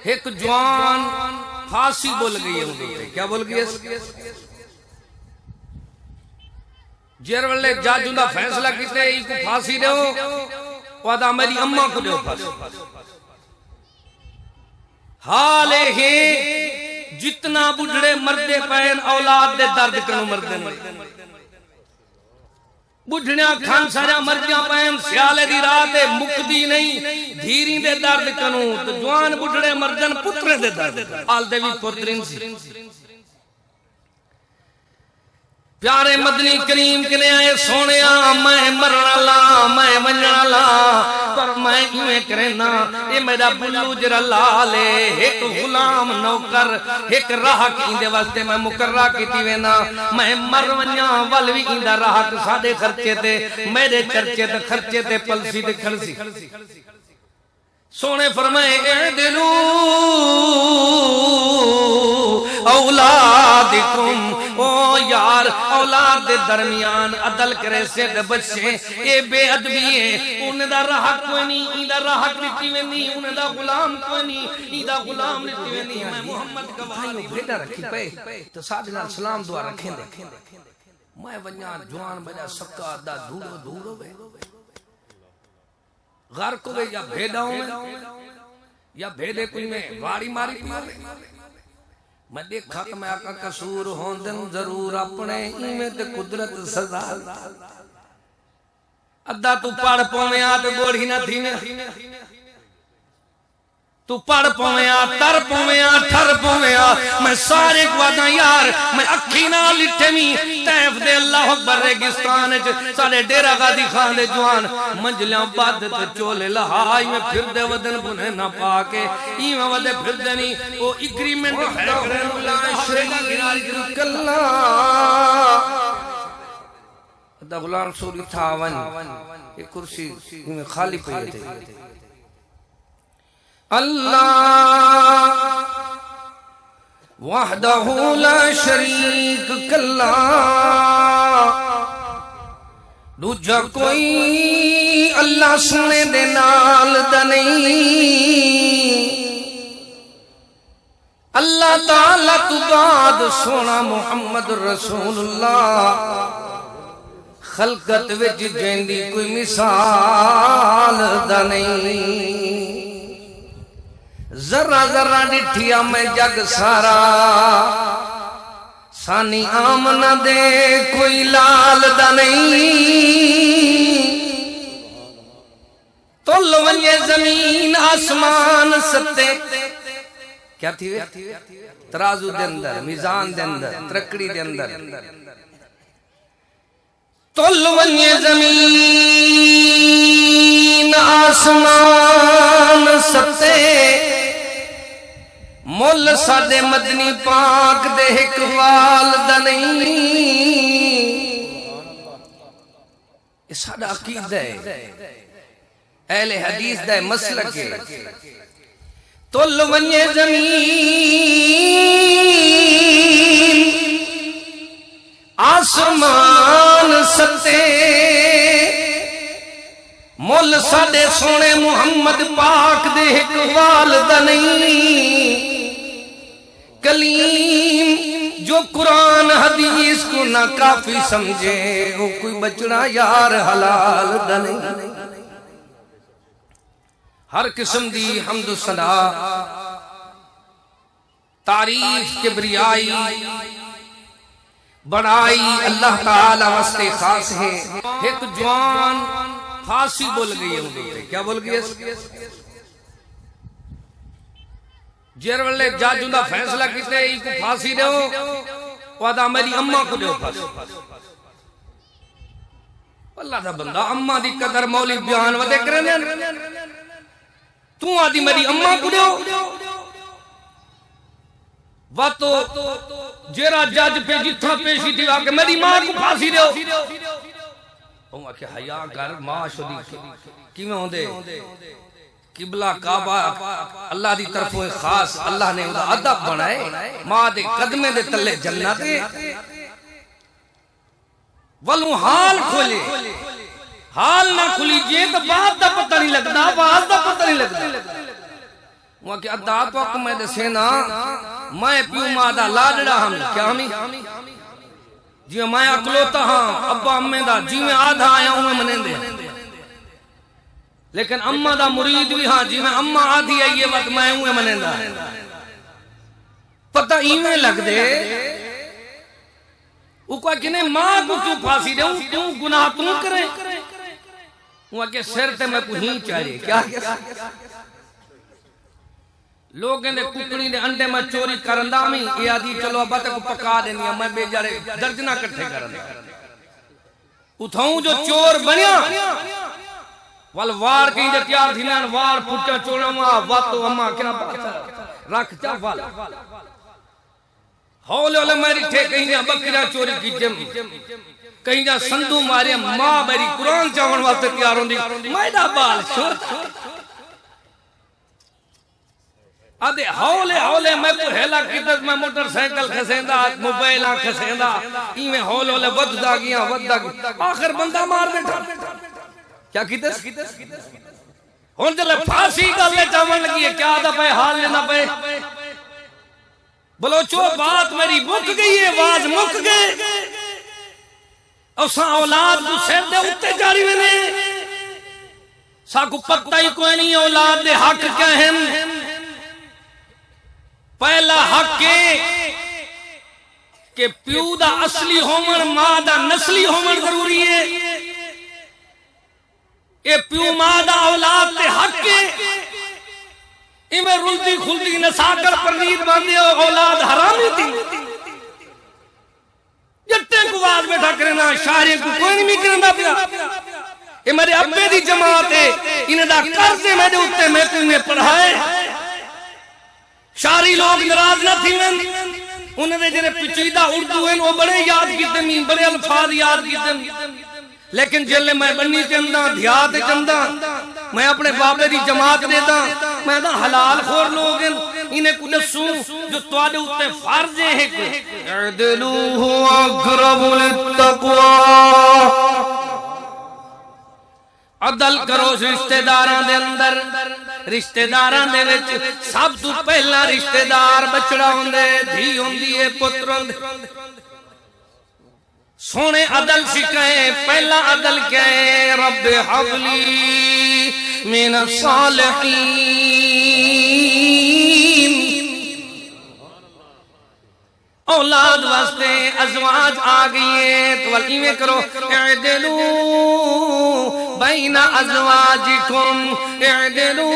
ایک جوان پھانسی بول گئی ہے اندھے کیا بول گئی ہے جیر والے جاجوں دا فیصلہ کیتے ایک کو پھانسی دے ہو وعدہ میری اممہ کو دے ہو پھانسی حال ہے جتنا بڑھڑے مردے پہن اولاد دے درد کنو مردے بڑھڑیاں کھان سارا مردیاں پہن سیالے دی رات مکدی نہیں دھیری دے درد کنو تو جوان بڑھڑے مردن پترے دے درد آل دے بھی پترین سی پیارے مدنی کریم کے لئے آئے سونیا میں مرنا لا میں ونجنا لا پر میں ایویں کرنا اے میرا بلو جرا لالے ایک غلام نوکر ایک راہ کی اندے واسطے میں مقررہ کی تیوینا میں مر ونیا والوی اندہ راہ کے سادے خرچے تے میرے چرچے تے خرچے تے پلسی تے کھلسی سونے فرمائے اے دلو اولادکم او یار اولاد دے درمیان عدل کرے سے بچے اے بے ادبی ہیں انہیں دا راہ کوئی نہیں ایدہ راہ لیتی میں نہیں انہیں دا غلام کوئی نہیں ایدہ غلام لیتی میں نہیں میں محمد کا بھائیوں بھیڑا رکھی پہ تو سادنا سلام دعا رکھیں دے میں ونیا جوان بجا سکا دا دھوڑو بے غار کو بے یا بھیڑاؤں میں یا بھیڑے کوئی میں واری ماری میں دیکھا کہ میں آقا قصور ہوندن ضرور اپنے ایمیں تے قدرت سزا ادھا تو پڑھ پویں آتے گوڑی نہ تھی میں تو پڑھ پویں آ تر پویں آ ٹھر پویں آ میں سارے گواداں یار میں اکھینا لٹھے می تیف دے اللہ اکبر ریگستان سارے ڈیرہ غادی خان دے جوان منجلیاں باد تے چولے لہائی میں پھر دے ودن بنے نہ پاکے ایمہ ودے پھر دے نہیں وہ اگریمنٹ ہے کرن اللہ شریک اللہ دا غلام سوری تھا ون ایک کرسی میں خالی پہے تھے اللہ وحدہ لا شریک کلا دوجہ کوئی اللہ سنے دے نال دنئی اللہ تعالیٰ تو بعد سونا محمد رسول اللہ خلقت وچ جیندی کوئی مثال دنئی ذرہ ذرہ ڈٹھیا میں جگ سارا سانی آمنہ دے کوئی لال دا نہیں تول ونجے زمین آسمان ستے کیا تھی وے ترازو دے اندر میزان دے اندر ترکڑی دے اندر تول ونجے زمین آسمان ستے مول سادے مدنی پاک دے ایک والدہ نہیں یہ سادہ عقیدہ ہے اہل حدیث دے مسلک ہے تل ونجے زمین آسمان ستے مول سادے سونے محمد پاک دے ایک والدہ نہیں کلیم جو قرآن حدیث کو نہ کافی سمجھے وہ کوئی بچنا یار حلال دنے ہر قسم دی حمد و ثنا تعریف کبریائی بڑائی اللہ تعالی واسطے خاص ہے ایک جوان پھانسی بول گئی ہے کیا بول گئی ہے جیر والے جاجوں دا فیصلہ کیتے ایک کو پھانسی دے ہو وعدہ میری اممہ کو دے ہو پھانسی اللہ دا بندہ اممہ دی قدر مولی بیان ودے کرنے تو آدھی میری اممہ کو دے ہو واتو جیرا جاج پہ جتھا پیشی تھی آکے میری ماں کو پھانسی دے ہو ہوں کہ حیاء گر ماں شدی کیویں ہوں دے قبلہ کعبہ اللہ دی طرفوں خاص اللہ نے ادھا ادب بنائے ماں دے قدمے دے تلے جنت ولو حال کھولے حال نہ کھلی جے تو بات دا پتہ نہیں لگتا آواز دا پتہ نہیں لگتا وہ کہ ادا تو میں دسینا میں پیو ماں دا لاڈڑا ہم کیا ہمیں جی میں اکلوتا ہاں ابا امیں دا جی میں آدھا آیا ہوں میں منیں دے لیکن اماں دا مرید بھی ہاں جی میں اماں آدھی آئیے وقت میں ہوں منیں دا پتہ ایویں لگ دے وہ کوئی کہنے ماں کو کیوں پھانسی دے کیوں گناہ توں کرے وہ کہ سر تے میں کو ہی چاہیے کیا لوگ نے ککڑی دے انڈے میں چوری کرندا میں یہ آدھی چلو ابا تے کو پکا دینی میں بے جارے درجنہ کٹھے کرندا اتھاؤں جو چور بنیا والوار کہیں دے تیار تھی نان وار پھٹا چوڑا ماں واتو اما کیا بات رکھ چا وال ہولے ہولے میری ٹھے کہیں جا بکریا چوری کی جم کہیں جا سندو مارے ماں میری قرآن چاہون واسطے تیار ہوں دی میڈا بال چھوڑتا آدھے ہولے ہولے میں کو ہیلا کیتت میں موٹر سائیکل کھسیندہ موبائلہ کھسیندہ ایمیں ہولے ہولے ودھا گیا آخر بندہ مار بیٹھا کیا کیتس ہون جلے پھانسی کا لے چاون لگی ہے کیا دا پہ حال لینا پہ بلوچو بات میری مک گئی ہے واز مک گئے اوسا اولاد کو سیر دے اتے جاری میں نے ساکو پتہ ہی کوئی نہیں اولاد دے حق کیا ہیں پہلا حق کہ پیو دا اصلی ہومن ماں دا نسلی ہومن ضروری ہے یہ پیو ماں دا اولاد دے حق ہے میں رلدی کھلدی نساکر پرنید باندھے اولاد حرامی تھی جتے کو واز بیٹھا کرنا شاہرین کو کوئی نہیں کرنا پیا یہ میرے ابے دی جماعت ہے انہیں دا قرضے میں دے اتے میں تمہیں پڑھائے شاہری لوگ نراز نہ تھی انہیں دے جنہیں پچیدہ اردو ہیں وہ بڑے یاد کیتے میں بڑے الفاظ یاد کیتے لیکن جلے میں بنی چندہ دھیات چندہ میں اپنے بابے دی جماعت دیتا میں دا حلال خور لوگ انہیں کو نسوں جو توادے اتے فرضے ہیں اعدلوہ اقرب للتقوی عدل کرو رشتہ داران دے اندر رشتہ داران دے وچ سب تو پہلا رشتہ دار بچڑا ہوندے دھی ہوندی ہے پتر ہوندے سونے عدل سکھائے پہلا عدل کیا ہے رب حبلی من الصالحین اولاد واسطے ازواج آگئیے تو والکی میں کرو اعدلو بین ازواجکم اعدلو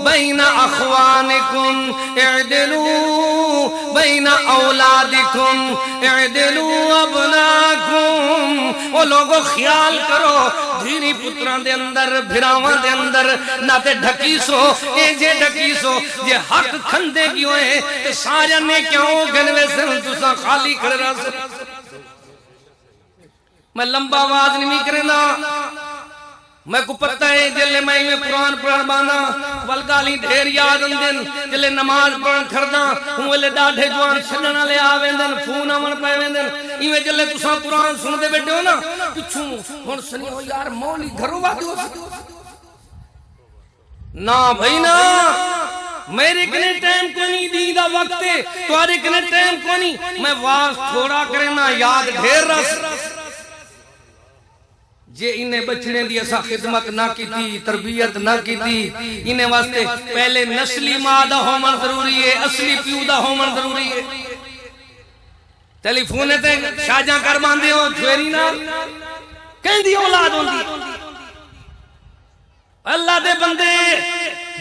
بین اخوانکم اعدلو بین اولادکم اعدلو ابناکم وہ لوگوں خیال کرو دھیری پتران دے اندر بھراوان دے اندر نہ تے ڈھکی سو اے جے ڈھکی سو جے حق کھندے کیوں ہے تے سارے نے کیوں گنوے سے تسا خالی کھڑ رہا سے میں لمبا آواز نہیں کرنا میں کو پتہ ہے جلے میں قرآن پڑھ بانا والگالی ڈھیر یاد اندن جلے نماز پڑھن کھرداں ہوئے ڈاڑھے جوان چھڑنا لے آویندن فون آمن پائیویندن ایویں جلے تسا قرآن سن دے بیٹھے ہو نا پچھوں ہون سنی ہو یار مولی گھروں بات ہو نا بھائی نا میرے کنے ٹائم کو نہیں دیدہ وقت ہے توارے کنے ٹائم کو نہیں میں واز تھوڑا کرنا یاد ڈھیر رس جے انہیں بچنے دی ایسا خدمت نہ کی تھی تربیت نہ کی تھی انہیں واسطے پہلے نسلی مادہ ہومن ضروری ہے اصلی پیودہ ہومن ضروری ہے تیلی فونے تے شاہجاں کر باندھے ہو چھویری نا کہیں دی اولاد ہوں دی اللہ دے بندے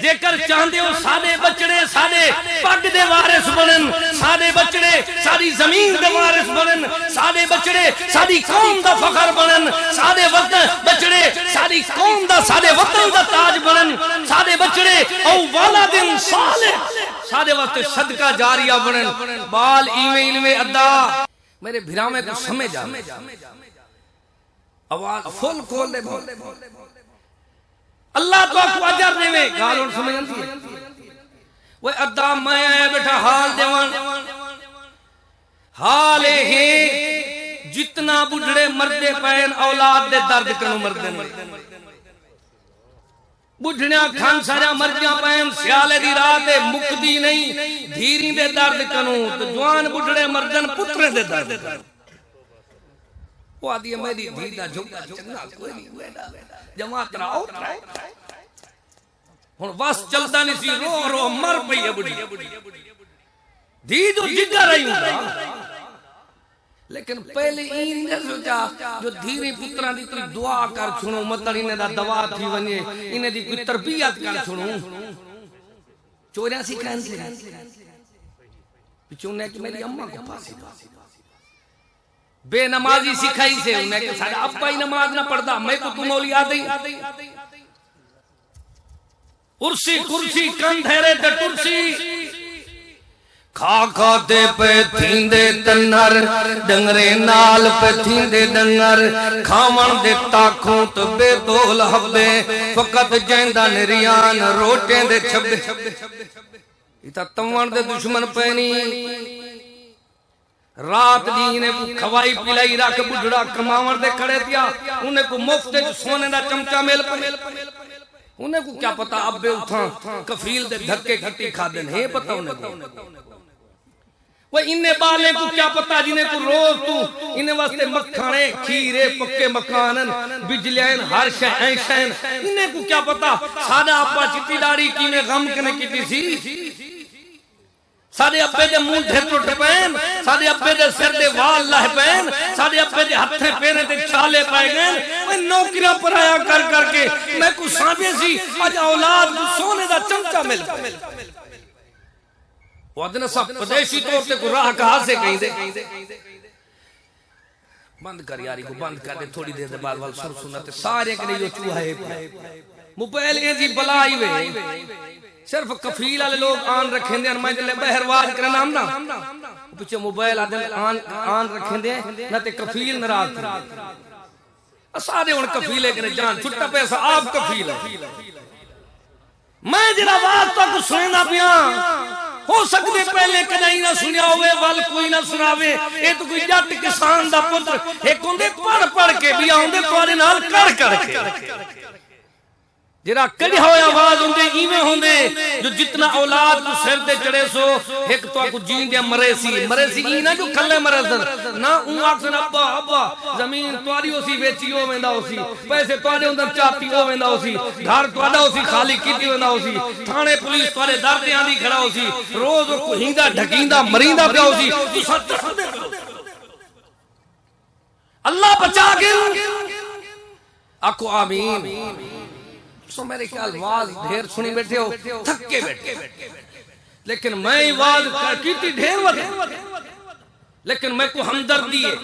جے کر چاندے ہو سادے بچڑے سادے پگ دے وارث بنن سادے بچڑے ساری زمین دے وارث بنن سادے بچڑے ساری قوم دا فخر بنن سادے بچڑے ساری قوم دا سادے وطن دا تاج بنن سادے بچڑے او والدین صالح سادے وقت صدقہ جاریہ بنن بال ایویں ادا میرے بھرامے کو سمجھ آ آواز فل کھول دے بول اللہ تو آپ کو عجر دے میں گالوں سمجھن تھی وہ ادا میں آیا بیٹھا حال دیوان حال ہے جتنا بڑھڑے مردے پہن اولاد دے درد کنو مردے بڑھڑیاں کھان سارا مرجیاں پین سیالے دی رات مکدی نہیں دھیری دے درد کنوں تو جوان بڑھڑے مردن پترے دے درد وہ آدھی ہے میری دھیدہ جھگا چنگا کوئی نہیں ویڈا جماعت راؤ ہن واس چلدا نہیں سی رو رو مر پئی ہے بڑی دھی جو جگہ رہی ہوں لیکن پہلے این نے سوچا جو دھیری پتران دی کوئی دعا کر چھنو مطلب انہیں دا دوا تھی ونجے انہیں دی کوئی تربیت کر چھنو چوریاں سکھائیں سے پچھونے کہ میری اممہ کو پاسی بے نمازی سکھائی سے انہیں کہ سارا ابا ہی نماز نہ پڑھتا میں کو تم اولی آدھئی ارسی کرسی کندھیرے تے ٹرسی کھا کھاتے پہ تھیندے تنر ڈنگرے نال پہ تھیندے ڈنگر کھاون دے تاکھوں تو بے دول حبے فقط جیندہ نریان روٹیں دے چھبے ایتا تموان دے دشمن پہنی رات دی انہیں کھوائی پلائی راکھ بڑھڑا کماون دے کھڑے دیا انہیں کو مفتے جو سونے دا چمچہ میل پہ انہیں کو کیا پتا اب بے اٹھاں کفیل دے دھکے گھٹی کھا دیں ہے پتا انہیں کو وہ انہیں بالے کو کیا پتا جنہیں کو روز تو انہیں واسطے مکھانے کھیرے پکے مکانن بجلین ہر شہن شہن انہیں کو کیا پتا سادہ اپا چٹی داری کی میں غم کنے کیتی سی سادے اپے دے مونڈھے ٹوٹ پین سادے اپے دے سر دے وال لہ پین سادے اپے دے ہتھے پیرے دے چالے پائے گئن میں نوکریاں پر آیا کر کے میں کو سانبے سی آج اولاد کو سونے دا چمچہ مل وہ ادھنا سب پدیشی طور سے کو راہ کہاں سے کہیں دے بند کر یاری کو بند کر دے تھوڑی دیر دے بعد وال سر سنتے سارے کے لئے چوہے موبائل ایزی بلائی وے صرف کفیل والے لوگ آن رکھیں دے میں جلے بہرواز کرنا ہم نا پچھے موبائل آن رکھیں دے نہ تے کفیل نراز تھے سارے ان کفیلے کے جان چھٹا پیسہ آپ کفیل ہے میں جنہ بات تک سننا پیا ہو سکتے پہلے کدائی نہ سنیا ہوئے وال کوئی نہ سناوے اے تو کوئی جٹ کسان دا پتر ایک ہوندے پڑھ کے بھی ہوندے توارے نال کر کے جرا کڑی ہویا آواز ہوندے ایویں ہوندے جو جتنا اولاد کو سر دے چڑے سو ایک تو کو جین دے مرے سی ای نہ جو کھلے مرے سن نہ اون اکسن ابا زمین تواری ہوسی ویچی ہو ویندا ہوسی پیسے توارے اندر چاپی ہو ویندا ہوسی گھر تواڈا ہوسی خالی کیتی ویندا ہوسی تھانے پولیس توارے در تے آندی کھڑا ہوسی روز کو ہیندا ڈھکیندا مریندا پیا ہوسی تو سچ اللہ بچا کے آکو آمین سو میرے خیال واز ڈھیر سنی بیٹھے ہو تھکے بیٹھے لیکن میں واز کیتی ڈھیر وقت لیکن میں کو ہمدردی ہے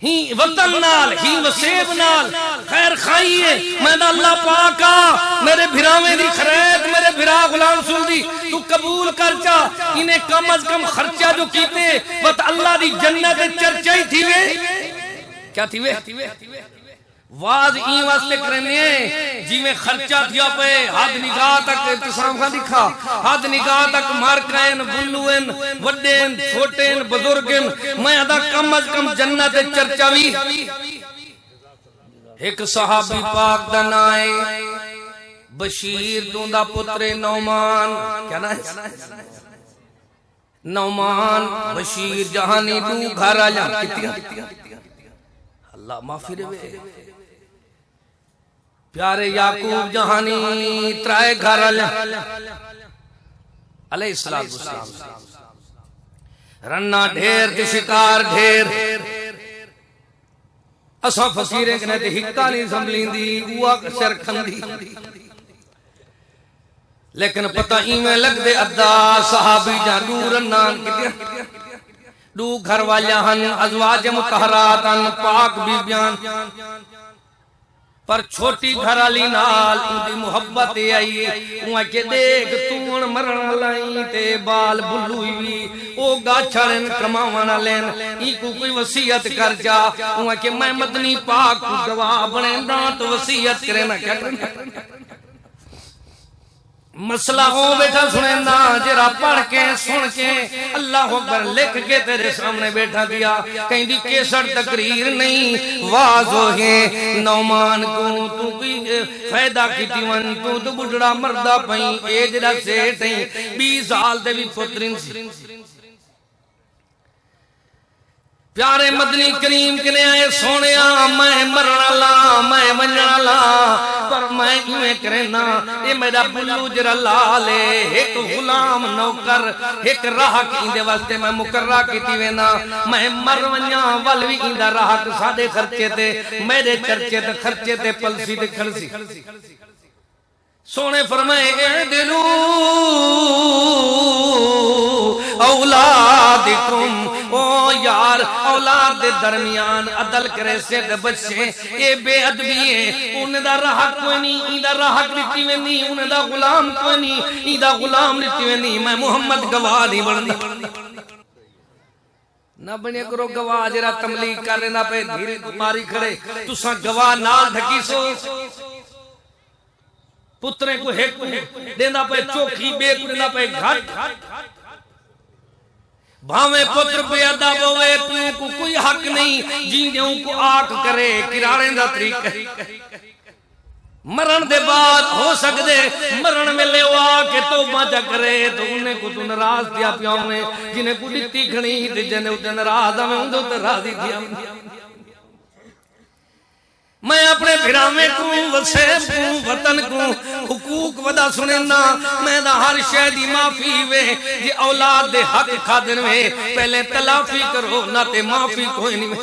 ہی وطن نال ہی وسیب نال خیر خائی ہے میں دا اللہ پاکا میرے بھراویں دی خرید میرے بھرا غلام سلدی تو قبول کر چا انہیں کم از کم خرچہ جو کیتے وقت اللہ دی جنت چرچائی تھی وے کیا تھی وے واز این واسطے کرنے جی میں خرچہ تھیا پہ حد نگاہ تک ابتسام خان دکھا حد نگاہ تک مارکائن بلوین وڈین چھوٹین بزرگین میں ادا کم از کم جنت چرچاوی ایک صحابی پاک دن آئے بشیر دوندہ پتر نومان کیا نا ہے نومان بشیر جہانی دو گھر آ جا اللہ معافی روے پیارے یعقوب جہانی ترائے گھر علیہ السلام رنہ ڈھیر کے شکار ڈھیر اساں فقیریں کہنے تے ہکتا نہیں سنبھلین دی ہوا سر کھندی لیکن پتہ ایمیں لگ دے ادا صحابی جہاں دو رنان کی دیا دو گھر والیاں ہن ازواج مطہرات ہن پاک بی بیان پر چھوٹی گھر علی نال ان دی محبت آئی وہاں کے دیکھ تون مرن لائیں تے بال بلوئی بھی او گا چھڑن کماوانا لین ای کو کوئی وسیعت کر جا وہاں کے میں مدنی پاک کو گواہ بنے نا تو وسیعت کرے نا کیا کرنا مسئلہ ہو بیٹھا سنینا جرا پڑھ کے سن کے اللہ اکبر لکھ کے تیرے سامنے بیٹھا دیا کہیں دی کیسر تقریر نہیں واضح ہے نومان کو تو کوئی فائدہ کیتی ون تو بڑھڑا مردہ پہیں اے جڑا سیٹ ہیں 20 سال دے بھی پترین سی پیارے مدنی کریم کنے آئے سونیا میں مرنا لا میں ونجنا لا پر میں میں کرنا یہ میرا بلو جرا لالے ایک غلام نوکر ایک راہک اندے واسطے میں مقررہ کیتی وینا میں مر ونجا والوی اندہ راہک سادے خرچے تے میرے چرچے تے خرچے تے پلسی تے کھڑسی سونے فرمائے اے دلو اولادکم او یار اولاد دے درمیان عدل کرے سے بچے اے بے ادبی ہیں انہیں دا راحت کوئی نہیں این دا راحت لیتی میں نہیں انہیں دا غلام کوئی نہیں این دا غلام لیتی میں نہیں میں محمد گواہ نہیں بڑھنی نہ بنے کرو گواہ جرا تملیغ کر رہنا پہ دھیرے تمہاری کھڑے تساں گواہ نال دھکی سو پترے کو ہیک دینا پہ چوکھی بے کو دینا پہ گھٹ بھاویں پتر پہ ادا بوے پیوں کو کوئی حق نہیں جیندیوں کو آگ کرے کراریں دا طریق ہے مرن دے بعد ہو سکتے مرن میں لے ہوا کہ توبہ جا کرے تو انہیں کو تو نراز دیا پیاؤں میں جنہیں کو دیتی کھنی تھی جنہیں اتنے نراز ہمیں انہیں تو راضی دیا میں اپنے بھرامے کو وسیب کو وطن کو حقوق ودا سننا میں دا ہر شہدی معافی وے جی اولاد دے حق کھادن وے پہلے تلافی کرو نہ تے معافی کوئی نہیں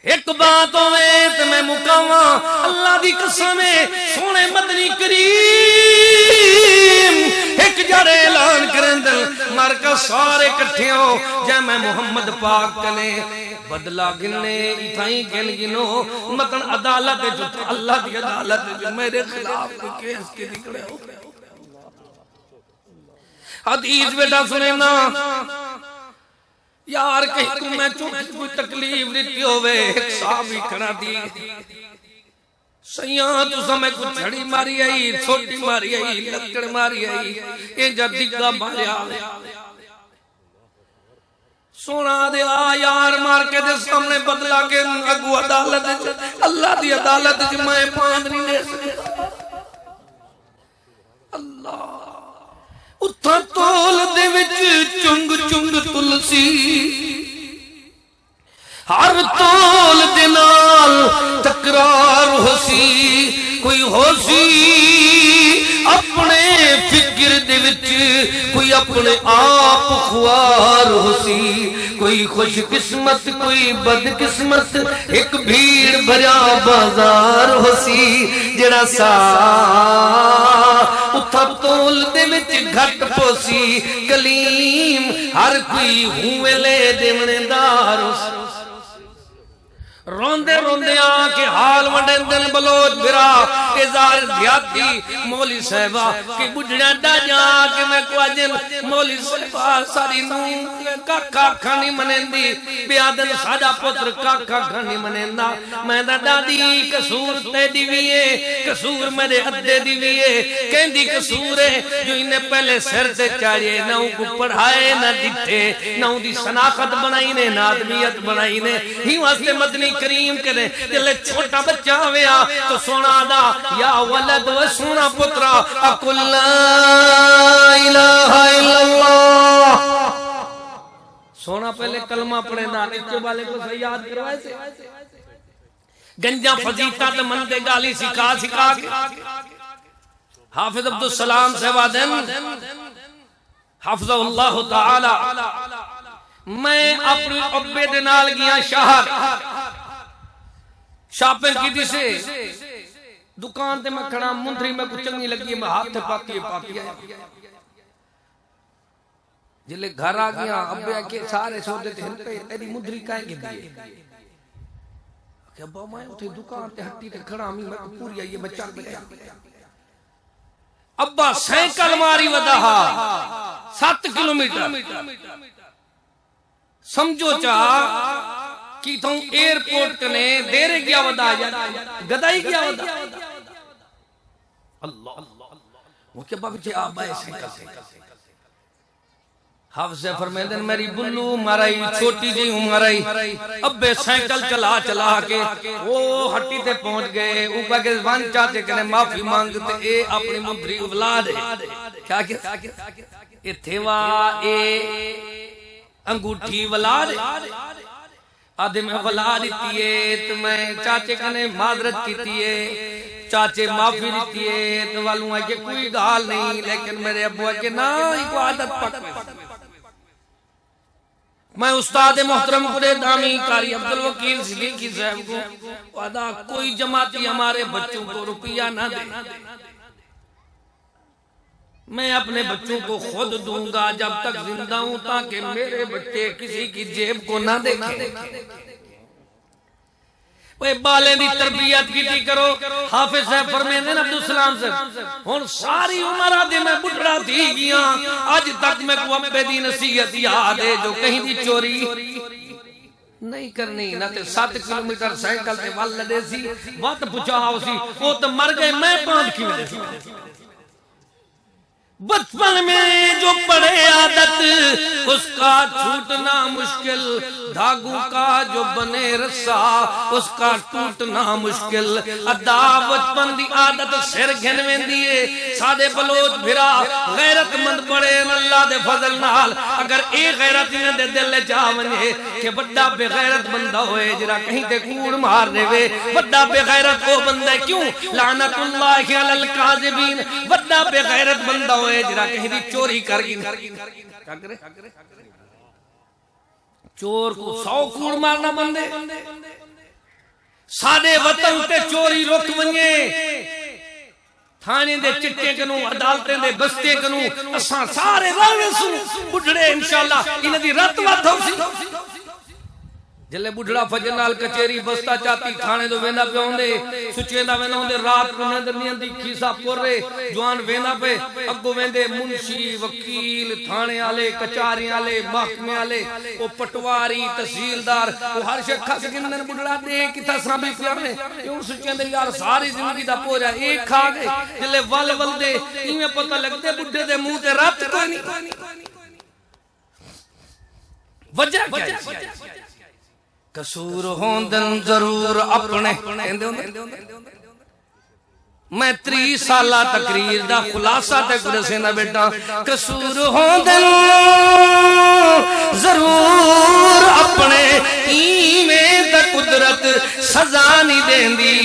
ایک بات ہوئے تو میں مقامہ اللہ دی قسمیں سونے مدنی کریم ایک جڑے اعلان کرن دل مرکز سارے کٹھے ہو جائے میں محمد پاک کنے بدلا گننے اتھائیں گن گنو مطن عدالت جو اللہ دی عدالت جو میرے خلاف کو کیس کے نکڑے ہو حدیث بیٹا سنینا یار کہیں کو میں چھوٹی کوئی تکلیف دیتی ہوئے ایک صحابی کھڑا دی سیاں تو سمیں کو چھڑی ماری آئی چھوٹی ماری آئی لکڑ ماری آئی یہ جدگا مارے آئے سونا دیا یار مار کے دے سامنے بدلا کے اگو عدالت اللہ دی عدالت جی میں پاند نہیں دے سکتا اللہ اتھا تول دے وچ چنگ چنگ تلسی ہر تول دے نال تکرار ہوسی کوئی ہوسی اپنے فکر دے وچ کوئی اپنے آپ خوار ہوسی کوئی خوش قسمت کوئی بد قسمت ایک بھیڑ بھرا بازار ہوسی جڑا سا اتھا تول دے وچ گھٹ پوسی کلیم ہر کوئی ہوئے لے دیونے دار ہوسی روندے روندے آنکہ حال وڈن دن بلوچ برا ازار دھیاتی مولی صاحبہ کہ بجھڑا ڈا جا کہ میں کو اجن مولی صاحبہ ساری نون کاکا کھانی منندی بیادن ساجا پتر کاکا کھانی منندہ میں دا دادی کسور تے دیویے کسور میرے عدے دیویے کہندی کسور ہے جو انہیں پہلے سر تے چاڑیے نہ ان کو پڑھائے نہ دیتے نہ ان دی سناخت بنائی نے نہ آدمیت بنائی نے ہی واسطے مدنی کریم کرے دلے چھوٹا بچہ ہویا تو سونا دا یا ولد و سونا پترا اقل لا الہ الا اللہ سونا پہلے کلمہ پڑھے دا نیچے والے کو سیاد کروائے سے گنجا فضیتا تے مندے گالی سکھا سکھا کے حافظ عبدالسلام صاحبادن حافظ اللہ تعالی میں اپنی عبے دنال گیا شہر شاپر کی دی سے دکان تے میں کھڑا مندری میں کچھ چنگی لگی میں ہاتھ پاکی آیا جلے گھر آ گیا ابے کے سارے سو دیتے ہیں پہ ایدی مندری کائیں گے دیئے کہ ابا میں اتھے دکان تے ہٹی تے کھڑا میں پوری آئیے میں چاک لیا ابا سینکل ماری ودہا 7 کلومیٹر سمجھو چاہ کی تھوں ایئرپورٹ کنے دیرے گیا ودا گدائی گیا ودا اللہ وہ کہ بابا جی آپ ایسے کرتے حافظ فرمیندے میری بلو مرائی چھوٹی جی مرائی ابے سائیکل چلا چلا کے وہ ہٹی تے پہنچ گئے اوپر کے وان چاچے کنے معافی مانگتے اے اپنی مبری اولاد ہے کیا کیا اے تھیوا اے انگوٹھی ولاد آدھے میں ولاد دیتی ہے تو میں چاچے کنے معذرت کیتی ہے چاچے معافی دیتی ہے تو والوں ہے کہ کوئی گال نہیں لیکن میرے ابو ہے کہ نا ایک عادت پک میں استاد محترم قدر دامی قاری عبدالوکیل صدیقی صاحب کو وعدہ کوئی جماعتی ہمارے بچوں کو روپیہ نہ دے میں اپنے بچوں کو خود دوں گا جب تک زندہ ہوں تاکہ میرے بچے کسی کی جیب کو نہ دیکھیں وہ بالیں دی تربیت کی کرو حافظ صاحب فرمیندے عبدالسلام صاحب ہن ساری عمر آدھے میں بڑھڑا تھی گیا آج تک میں کو ابے دی نصیحت یاد ہے جو کہیں دی چوری نہیں کرنی نہ تے 7 کلومیٹر سائیکل تے ول لدے سی وقت پچاؤ سی وہ تو مر گئے میں 5 کلومیٹر بچپن میں جو پڑے عادت اس کا چھوٹنا مشکل دھاگوں کا جو بنے رسا اس کا ٹوٹنا مشکل ادا بچپن دی عادت سر گھنویں دیئے سادے بلوچ بھرا غیرت مند پڑے اللہ دے فضل نال اگر ایک غیرت انہیں دے دل جا ونجے کہ بڑا بے غیرت بندہ ہوئے جرا کہیں تے کوڑ مار دے وے بڑا بے غیرت ہو بندہ کیوں لعنت اللہ علی الکاذبین بڑا بے غیرت بندہ ہوئے جرا کہیں دی چوری کر گئی کیا کرے چور کو 100 کوڑ مارنا بندے سادے وطن تے چوری روک ونجے تھانے دے چٹے کنوں عدالتیں دے بستے کنوں اساں سارے رلے سوں بڑھڑے انشاءاللہ انہیں دی رت وات ہو سی جلے بڑھڑا فجر نال کچیری بستا چاہتی تھانے دو ویندہ پہ ہوندے سچیندہ ویندہ ہوندے رات کو نیندر نیندی کھیسا پور رہے جوان ویندہ پہ اگو ویندے منشی وکیل تھانے آلے کچاری آلے محکمے آلے وہ پٹواری تحصیلدار وہ ہر شکھا سکندن بڑھڑا دے کتا سامنے پیارنے یوں سچیندہ یار ساری زندگی دا پوجا ایک کھا گئے جلے ول ول دے انہیں پتہ لگتے بڑھے دے منہ تے رات کوئی نہیں وجہ کیا قصور ہوندن ضرور اپنے میں 30 سالہ تقریر دا خلاصہ تے گرسے نہ بیٹا قصور ہوندن ضرور اپنے ایمیں دا قدرت سزا نہیں دین دی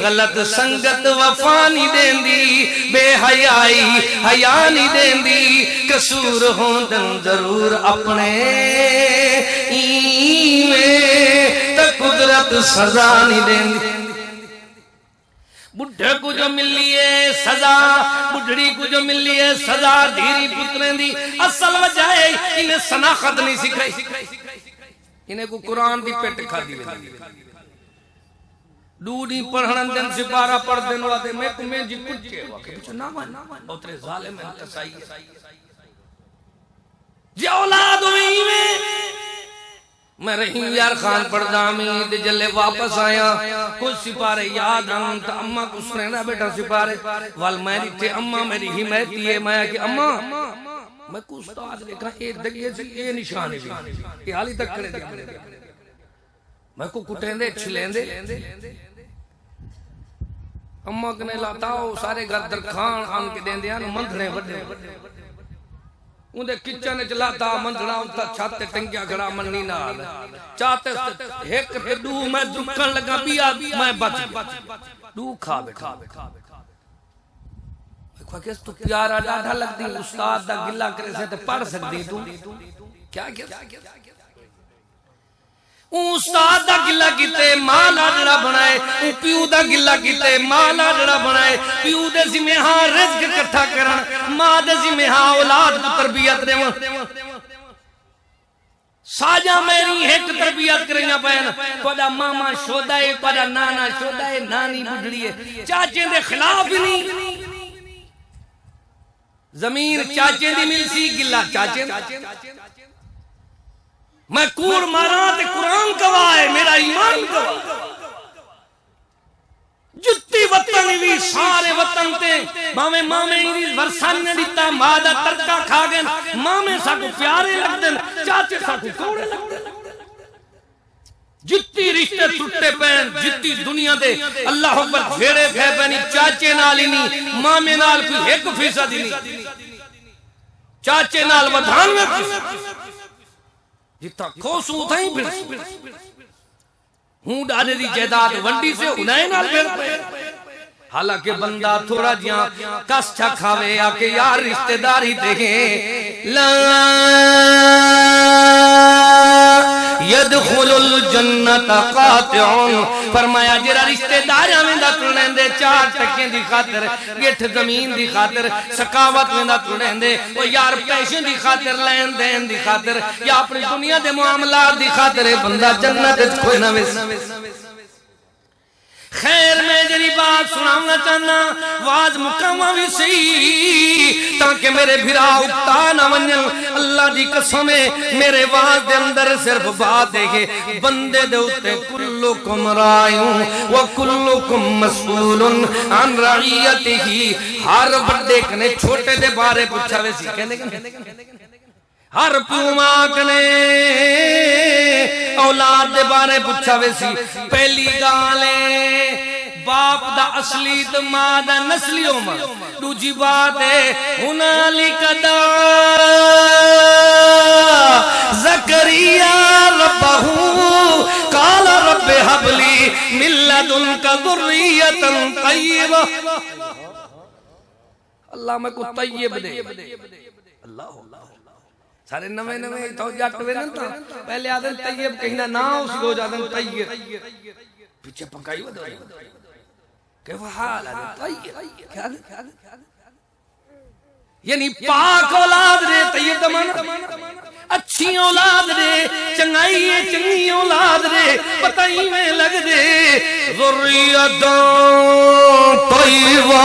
غلط سنگت وفا نہیں دین دی بے حیائی حیا نہیں دین دی قصور ہوندن ضرور اپنے ایمیں تا قدرت سزا نہیں دین دی بڑھے کو جو ملی ہے سزا بڑھڑی کو جو ملی ہے سزا دھیری پترین دی اصل وجہ ہے انہیں سناخت نہیں سکھائی انہیں کو قرآن دی پیٹ کھا دی ڈوڑی پڑھن دن سپارہ پڑھ دن واتے میں کمیں جی کچھے واقع نامان اترے ظالم انتسائی جی اولاد ہوئی میں رحیم یار خان پردامی دے جلے واپس آیا کچھ سپارے یاد آن تا اممہ کو سنینا بیٹا سپارے وال میری تھے اممہ میری حمیتی ہے میں کہ اممہ میں کو استاد دیکھا ایک دگیے سے یہ نشانے بھی یہ حالی تک کرے دیا میں کو کٹیں دے چھلیں دے اممہ کنے لاتاؤ سارے گھر درخان آن کے دیں دیا مندھنے وڈے اندھے کچن چلاتا مندھنا انتا چھاتے ٹنگیا گھڑا منی نہ آدھا چاہتے ایک تے دو میں دکھن لگا بیا میں بچ دو کھا بیٹھا کہس تو پیارا ڈاڑھا لگ دی استاد دا گلہ کرے سے تے پڑھ سک دی تو کیا استاد دا گلہ کیتے ماں لاڑڑا بنائے پیو دا گلہ کیتے ماں لاڑڑا بنائے پیو دے ذمہ ہاں رزق کٹھا کرن ماں دے ذمہ ہاں اولاد کو تربیت دے ساجا میری ایک تربیت کرنا پہنا پڑا ماما شودا ہے پڑا نانا شودا ہے نانی بڑھڑی ہے چاچے دے خلاف نہیں زمین چاچے دی مل سی گلہ چاچے میں کوڑ مارا تے قرآن گواہ ہے میرا ایمان گواہ جتی وطن بھی سارے وطن تے مامے مامے ہی ورسان نے دیتا مادہ ترکا کھا گئے مامے ساکو پیارے لگ دیں چاچے ساکو کوڑے لگ دیں جتی رشتے ٹوٹے پین جتی دنیا دے اللہ اکبر گھیرے گھے پینی چاچے نال ہی نہیں مامے نال کوئی 1% ہی نہیں چاچے نال ودھان میں جتا کھوسوں تھا ہی پھر ہوں ڈانے دی جیداد ونڈی سے انہیں نال پھر حالانکہ بندہ تھوڑا جیاں کس چھا کھاوے آکے یار رشتہ داری دیکھیں لا یدخل الجنت قاطعون فرمایا جرا رشتہ داریاں میں دا تلنے دے 4 ٹکیں دی خاطر گٹھ زمین دی خاطر سکاوت میں دا تلنے دے وہ یار پیشیں دی خاطر لین دین دی خاطر یا اپنی دنیا دے معاملات دی خاطر بندہ جنت کوئی نہ ویس خیر میں جری بات سناؤنا چاہنا واز مکمہ بھی سی تاکہ میرے بھرا اکتا نہ ونجن اللہ دی قسم ہے میرے واز دے اندر صرف بات دیکھے بندے دے ہوتے کلکم رائیوں وکلکم مسئولن عن رعیتی ہی ہر بڑے کنے چھوٹے دے بارے پوچھا وے سی کہنے ہر پیوماک نے اولاد دے بارے پوچھا وے سی پہلی گالے باپ دا اصلی دا ماں دا نسلی عمر دوجی بات ہے ہنالک دا زکریا ربہو قال رب حبلی من لدنک ذریتا طیبہ اللہ میں کو طیب دے اللہ سارے نوے نوے تو جاٹوے نہ تھا پہلے آدھن طیب کہیں نہ اسی کو جادن طیب پیچھے پکائی ہوا دوائی کہ وہ حال آدھن طیب یعنی پاک اولاد رے طیب دمانا اچھی اولاد رے چنگائی چنگی اولاد رے پتائی میں لگ دے ذریتوں طیبہ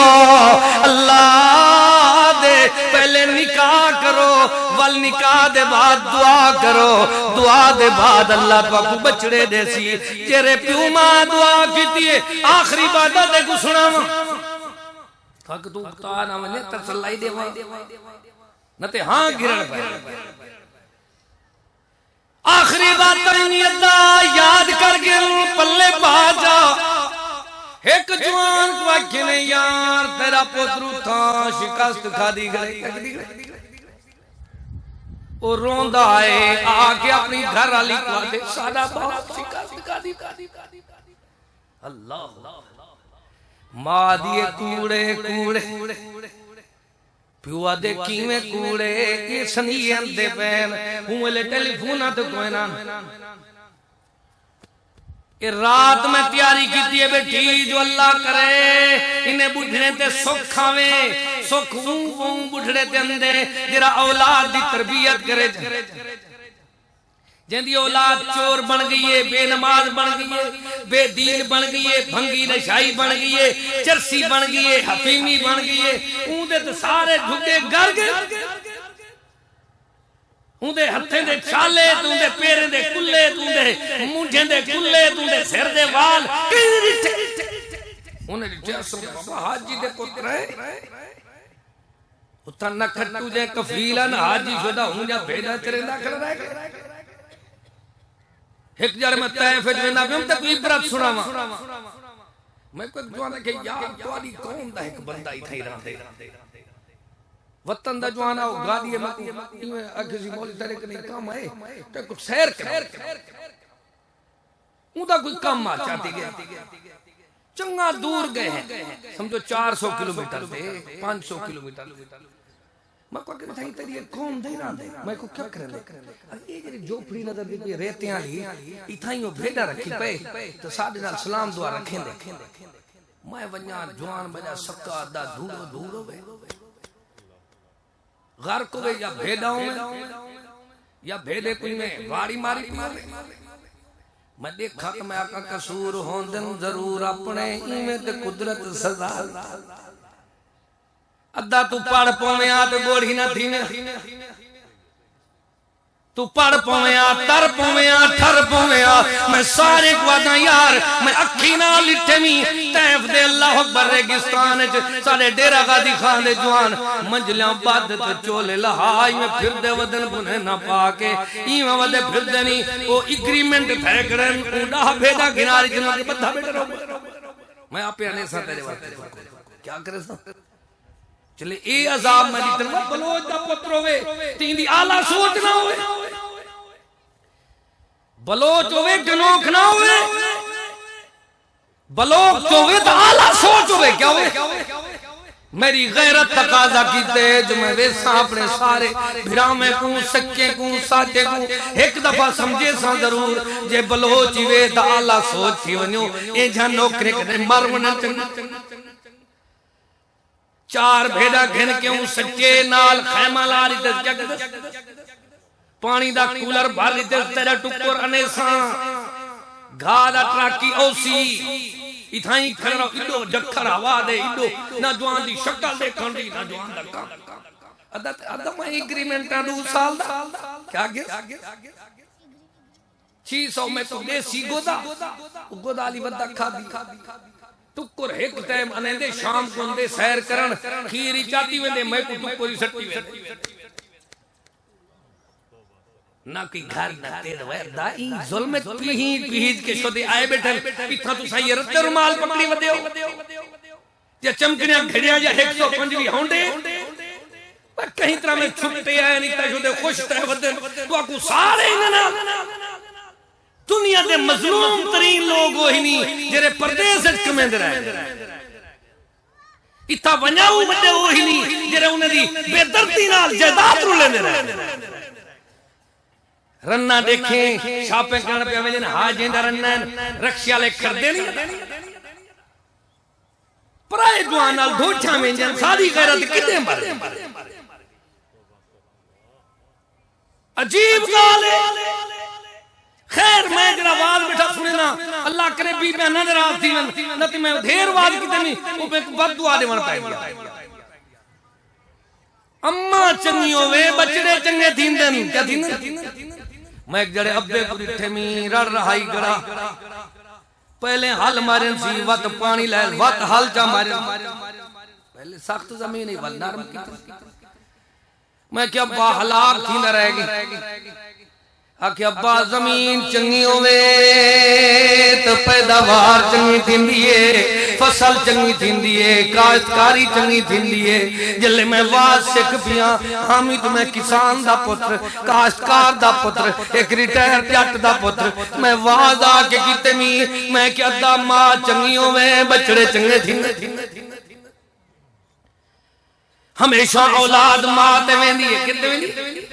اللہ دے پہلے نکاح کرو ول نکاح دے بعد دعا کرو دعا دے بعد اللہ پاک بچڑے دے سی تیرے پیو ماں دعا کیتی ہے آخری باتہ دے کو سناوا تھاک تو اکتا نہ مجھے ترسلائی دے وا نہ تے ہاں گرن پہ آخری بات ترینی اللہ یاد کر کے پلے باجا ایک جوان کو آکھنے یار تیرا پترو تھا شکست کھا دی گئے وہ روندہ آئے آکے اپنی گھر علی کو آتے سادہ باپ شکست کھا دی اللہ ماں دیئے کوڑے کوڑے پیوا دے کیویں کوڑے یہ سنیئن دے پین ہوں لے ٹیلی فونہ تو کوئی نہ یہ رات میں تیاری کی دیئے بیٹھی جو اللہ کرے انہیں بڑھنے تے سکھ کھاویں سکھ بڑھنے تے اندے جرا اولاد دی تربیت کرے جن دی اولاد چور بن گئی ہے بے نماز بن گئی ہے بے دین بن گئی ہے بھنگی نشائی بن گئی ہے چرسی بن گئی ہے حفیمی بن گئی ہے اون دے تو سارے ڈھکے گر گئے اون دے ہتھیں دے چالے تو دے پیرے دے کلے تو دے مونجھیں دے کلے تو دے سر دے وال انہیں رٹھے سو بابا حاجی دے پتر ہے اتھا نہ کھٹو جائے کفیلہ نہ حاجی شدہ ہوں جا بھیڑا تیرے نہ کھڑا رہے گا ایک جار میں تیف ہے جو نبیم تک عبرت سنا میں کوئی جوانا کہ یار تواری کون دا ایک بندہ ہی تھائی رہا دے وطن دا جوانا ہو گادی ہے میں اکھسی مولی ترے کے نہیں کام آئے تو کچھ سیر کریں اون دا کوئی کام آ چاہتی گئے چنگا دور گئے ہیں سمجھو 400 کلومیٹر دے 500 کلومیٹر میں کو کہتا ہی تیری قوم دے رہا دے میں کو کیا کریں دے یہ جی جو پھڑی نظر دی کوئی ریتے ہیں لی اتھائیں وہ بھیڑا رکھی پہ تو ساڑھے نال سلام دعا رکھیں دے میں ونیا جوان بجا سکا دا دھورو دھورو بے غرق ہوئے یا بھیڑا ہوئے یا بھیڑے کوئی میں واری ماری پیارے میں دیکھا کہ میں آقا قصور ہوندن ضرور اپنے ایمیں تے قدرت سزا ادھا تو پاڑ پومیں آتے گوڑی نہ تھی تو پڑھ پویا تر پویا ٹھر پویا میں سارے گوادا یار میں اکھی نہ لٹھے می تیف دے اللہ اکبر ریگستان سارے ڈیرہ غادی خان دے جوان منجلیاں باد تے چولے لہائی میں پھر دے ودن بنے نہ پاکے ایمہ ودے پھر دے نہیں وہ اگریمنٹ تھے کرن اونڈا بھیجا گناری جنہوں کے بدھا بیٹھے رہو میں آپ پہ آنے سا تیرے وقت کیا کرے سا چلے اے عذاب میں دیتن وہ بلوچ دا پتر ہوئے تین دی آلہ سوچ نہ ہوئے بلوچ ہوئے گنوک نہ ہوئے بلوچ ہوئے تو آلہ سوچ ہوئے کیا ہوئے میری غیرت تقاضا کی تیج میں ویسا اپنے سارے بھرامے کوں سکے کوں ساچے کوں ایک دفعہ سمجھے سا ضرور جے بلوچ ہوئے تو آلہ سوچ تھی ونیو اے جہاں نوکرے کنے مرونن چنگ چار بھیڑا گھن کے ہوں سچے نال خیمہ لاری تیس جگ پانی دا کولر بھاری تیس تیرا ٹکر انیسان گھا دا ٹراکی اوسی اتھائیں کھڑا ایڈو جکھر ہوا دے ایڈو نہ جوان دی شکل دے کھنڈی نہ جوان دا کام ادھا میں اگریمنٹ دو سال دا کیا گیا 600 میں تو دیسی گودا لی ودہ کھا دی ٹکر ایک ٹائم انے دے شام کو اندے سیر کرن خیری چاہتی ویندے میں کو ٹکری سٹی ویندے نہ کوئی گھر نہ تیر ویردہ این ظلمت پیہید کے شدے آئے بیٹھن اتنا تو سائی رت رمال پکڑی ودے ہو یا چمکنیاں گھڑیاں یا 125 ہونڈے کہیں طرح میں چھپتے آئے نہیں تا شدے خوش تے ودے تو آکو سارے انہاں دنیا دے مظلوم ترین لوگ ہوئی نہیں جرے پردیس اٹکمیں دے رہے اتھا ونیاؤں بڑے ہوئی نہیں جرے انہیں دی بے دردی نال جیدات رو لے دے رہے رنہ دیکھیں شاپیں کرنے پہ ہمیں جن حاجیں دا رنہ رکشیہ لے کر دے نہیں پرائے دوانال دھوچھا میں جن سادی غیرت کتے مرے عجیب گالے خیر میں جرا واز بیٹھا سنینا اللہ کرے بھی میں نظر آتی نہ تی میں دھیر واز کی تنی وہ پہ بد دعا دے من پائے گیا اممہ چنگیوں وے بچڑے چنگے تھین دن کیا تھین دن میں ایک جڑے ابے کو ڈٹھے میں رڑ رہائی گڑا پہلے حل مارن سی وقت پانی لائے وقت حل چا مارن پہلے سخت زمین ہی ول نرم کی میں کیا با ہلاک تھی نہ رہ گی آکھ ابا زمین چنگی ہوئے تو پیداوار چنگی تھین دیئے فصل چنگی تھین دیئے کاشتکاری چنگی تھین دیئے جلے میں واز سکھ پیاں حامد میں کسان دا پتر کاشتکار دا پتر ایک ریٹائر پیٹ دا پتر میں واز آکے کیتے میں کیا دا ماں چنگی ہوئے بچڑے چنگے تھین ہمیشہ اولاد ماں تے ویندی ہے کتے ویندی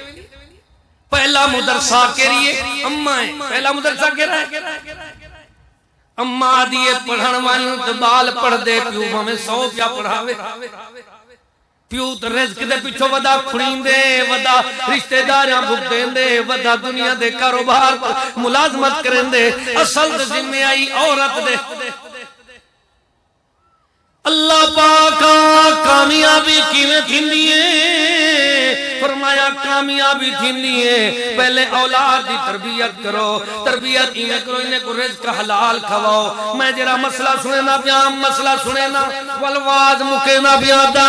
پہلا مدرسہ کے لیے اممہ ہے پہلا مدرسہ کے رہے اممہ دیئے پڑھن والوں تو بال پڑھ دے پیو ہمیں 100 پیا پڑھاوے پیو تو رزق دے پیچھو ودا کھڑین دے ودا رشتہ داریاں بھگ دیں دے ودا دنیا دے کاروبار پر ملازمت کریں دے اصل ذمہ آئی عورت دے اللہ پاکا کامیابی کیویں تھین دیئے فرمایا کامیابی تھین دیئے پہلے اولاد دی تربیت کرو تربیت انہیں کرو انہیں کو رزق حلال کھواؤ میں جرا مسئلہ سنے نہ بیان مسئلہ سنے نہ والواز مکے نہ بیان دا